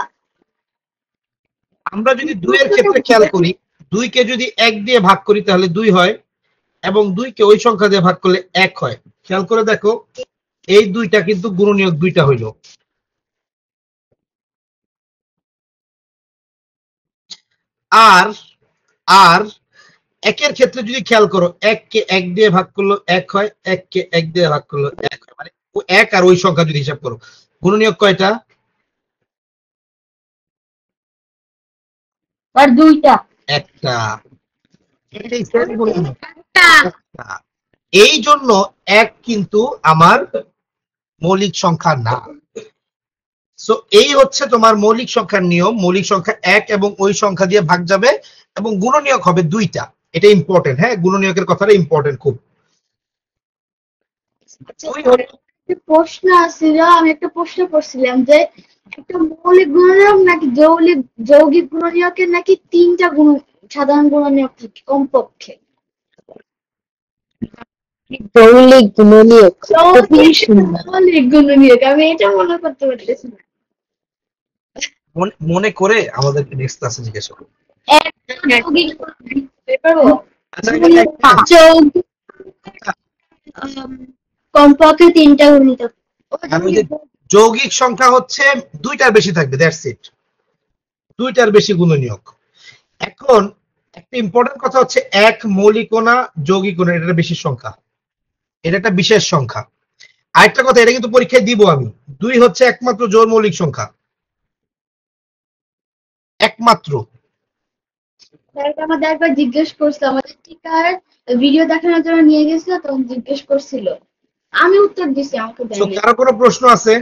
আমরা যদি দুইয়ের ক্ষেত্রে খেয়াল করি, দুইকে যদি এক দিয়ে ভাগ করি তাহলে দুই হয়, এবং দুইকে ওই সংখ্যা দিয়ে ভাগ করলে এক হয়। খেয়াল করে দেখো, এই দুইটা কিন্তু গুণনীয়ক দুইটা হইল। আর আর একের ক্ষেত্রে যদি খেয়াল করো, এককে এক দিয়ে ভাগ করলো এক হয়, এককে এক দিয়ে ভাগ করলো এক হয়, মানে এক আর ওই সংখ্যা যদি হিসাব করো, গুণনীয়ক কয়টা? আর দুইটা। একটা। এটাই সেম গুণনীয়ক। এই জন্য এক কিন্তু আমার মৌলিক সংখ্যা না। সো এই হচ্ছে তোমার মৌলিক সংখ্যার নিয়ম। মৌলিক সংখ্যা এক এবং ওই সংখ্যা দিয়ে ভাগ যাবে, এবং গুণনীয়ক হবে দুইটা। এটা ইম্পর্টেন্ট, হ্যাঁ, গুণনীয়কের কথাটা ইম্পর্টেন্ট খুব। প্রশ্ন আছিল, আমি একটা প্রশ্ন করছিলাম যে একটা মৌলিক গুণনীয়ক নাকি যৌগিক গুণনীয়কের নাকি তিনটা সাধারণ গুণনীয়ক থাকে কমপক্ষে। মৌলিক গুণনীয়ক। মৌলিক গুণনীয়ক, আমি এটা মনে করতে পারতেছি না। মনে করে আমাদেরকে নেক্সট ক্লাসে জিজ্ঞাসা করো। যৌগিক পারবো? কমপক্ষে তিনটা গুণিতক। আমি যে যৌগিক সংখ্যা হচ্ছে দুইটার বেশি থাকবে, দ্যাটস ইট, দুইটার বেশি গুণনীয়ক। এখন একটা ইম্পর্টেন্ট কথা হচ্ছে, এক মৌলিক না যৌগিক না, এটা বেশি সংখ্যা, এটা একটা বিশেষ সংখ্যা। আরেকটা কথা, এটা কিন্তু পরীক্ষায় দিব আমি, দুই হচ্ছে একমাত্র জোড় মৌলিক সংখ্যা, একমাত্র। আমাদের একবার জিজ্ঞেস করছিল, আমাদের টিকার ভিডিও দেখানোর জন্য নিয়ে গেছিল, তখন জিজ্ঞেস করছিল, আমি উত্তর দিছি, আমাকে তো দেয়নি। কারো কোনো প্রশ্ন আছে?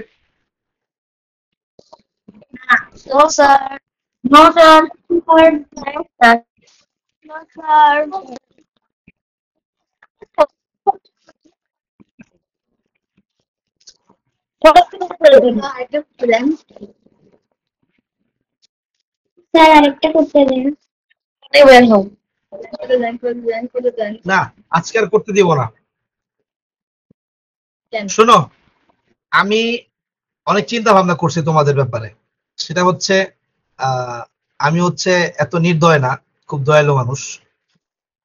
No sir. No sir. No sir. Sir আরেকটা করতে দেন। না, আজকে আর করতে দিব না। কেন? শোনো, আমি অনেক চিন্তা ভাবনা করছি তোমাদের ব্যাপারে। সেটা হচ্ছে, আমি হচ্ছে এত নির্দয় না, খুব দয়ালু মানুষ।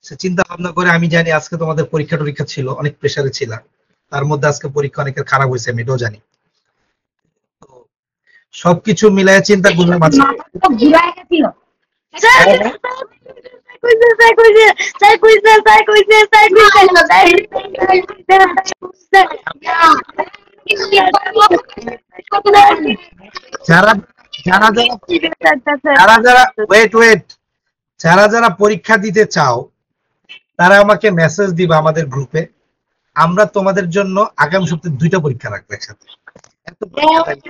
সে চিন্তা ভাবনা করে আমি জানি আজকে তোমাদের পরীক্ষা টরীক্ষা ছিল, অনেক প্রেসারে ছিলাম, তার মধ্যে আজকে পরীক্ষা অনেকের খারাপ হয়েছে, আমি এটাও জানি। তো সবকিছু মিলায় চিন্তা করলাম আজকে। যারা যারা যারা যারা ওয়েট ওয়েট যারা যারা পরীক্ষা দিতে চাও, তারা আমাকে মেসেজ দিবা আমাদের গ্রুপে। আমরা তোমাদের জন্য আগামী সপ্তাহে 2টা পরীক্ষা রাখবো একসাথে। এত পরীক্ষা থাকবে।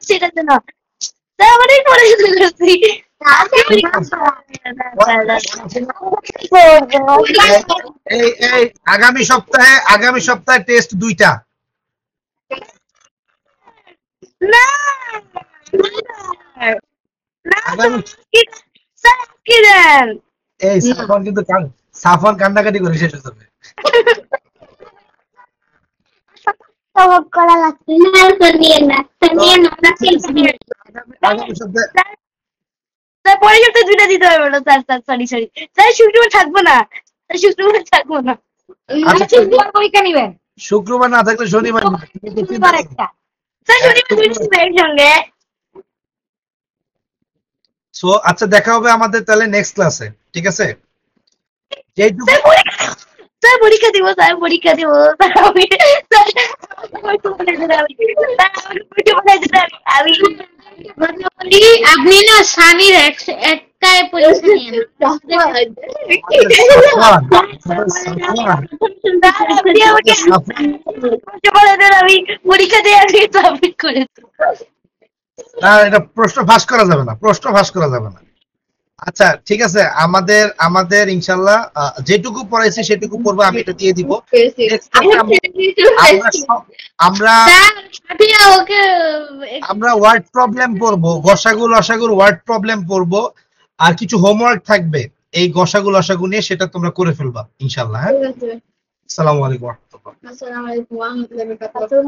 সেটার জন্য অনেক পড়াশোনা করছি। এই এই আগামী সপ্তাহে টেস্ট 2টা। না আগামী কি দেন? এই সাফন কিন্তু সাফন কান্নাকাটি করে শেষ হয়ে যাবে। সবক করা লাগছে না, তো নিয়ে না, তো নিয়ে না। আগামী সপ্তাহে স্যার পরের সপ্তাহে 2টা দিতে পারবো না স্যার। স্যার সরি স্যার, শুক্রবার থাকবো না। স্যার শুক্রবার থাকবো না। আচ্ছা, শুক্রবার পরীক্ষা নিবেন? শুক্রবার না থাকলে শনিবার নিবে। শুক্রবার একটা। স্যার শনিবার একসঙ্গে। সো আচ্ছা, দেখা হবে আমাদের তাহলে নেক্সট ক্লাসে, ঠিক আছে? যেটুকু স্যার পরীক্ষা দিব, স্যার পরীক্ষা দিব, স্যার আমি আমি বলি আপনি না সানির একটাই পরীক্ষা নিয়ে আমি পরীক্ষা দিয়ে আমি সাবমিট করেছি। না, এটা প্রশ্ন ফাঁস করা যাবে না, প্রশ্ন ফাঁস করা যাবে না। আচ্ছা ঠিক আছে, আমাদের ইনশাল্লাহ যেটুকু পড়াইছি সেটুকু পড়বো, আমি এটা দিয়ে দিব। Next class আমরা ওয়ার্ড প্রবলেম পড়বো, গসাগু লসাগুর ওয়ার্ড প্রবলেম পড়বো, আর কিছু হোমওয়ার্ক থাকবে এই গসাগু লসাগু নিয়ে, সেটা তোমরা করে ফেলবা ইনশাল্লাহ। হ্যাঁ, আসসালামু আলাইকুম ওয়া রাহমাতুল্লাহ। আসসালামু আলাইকুম ওয়া রাহমাতুল্লাহি ওয়া বারাকাতুহু।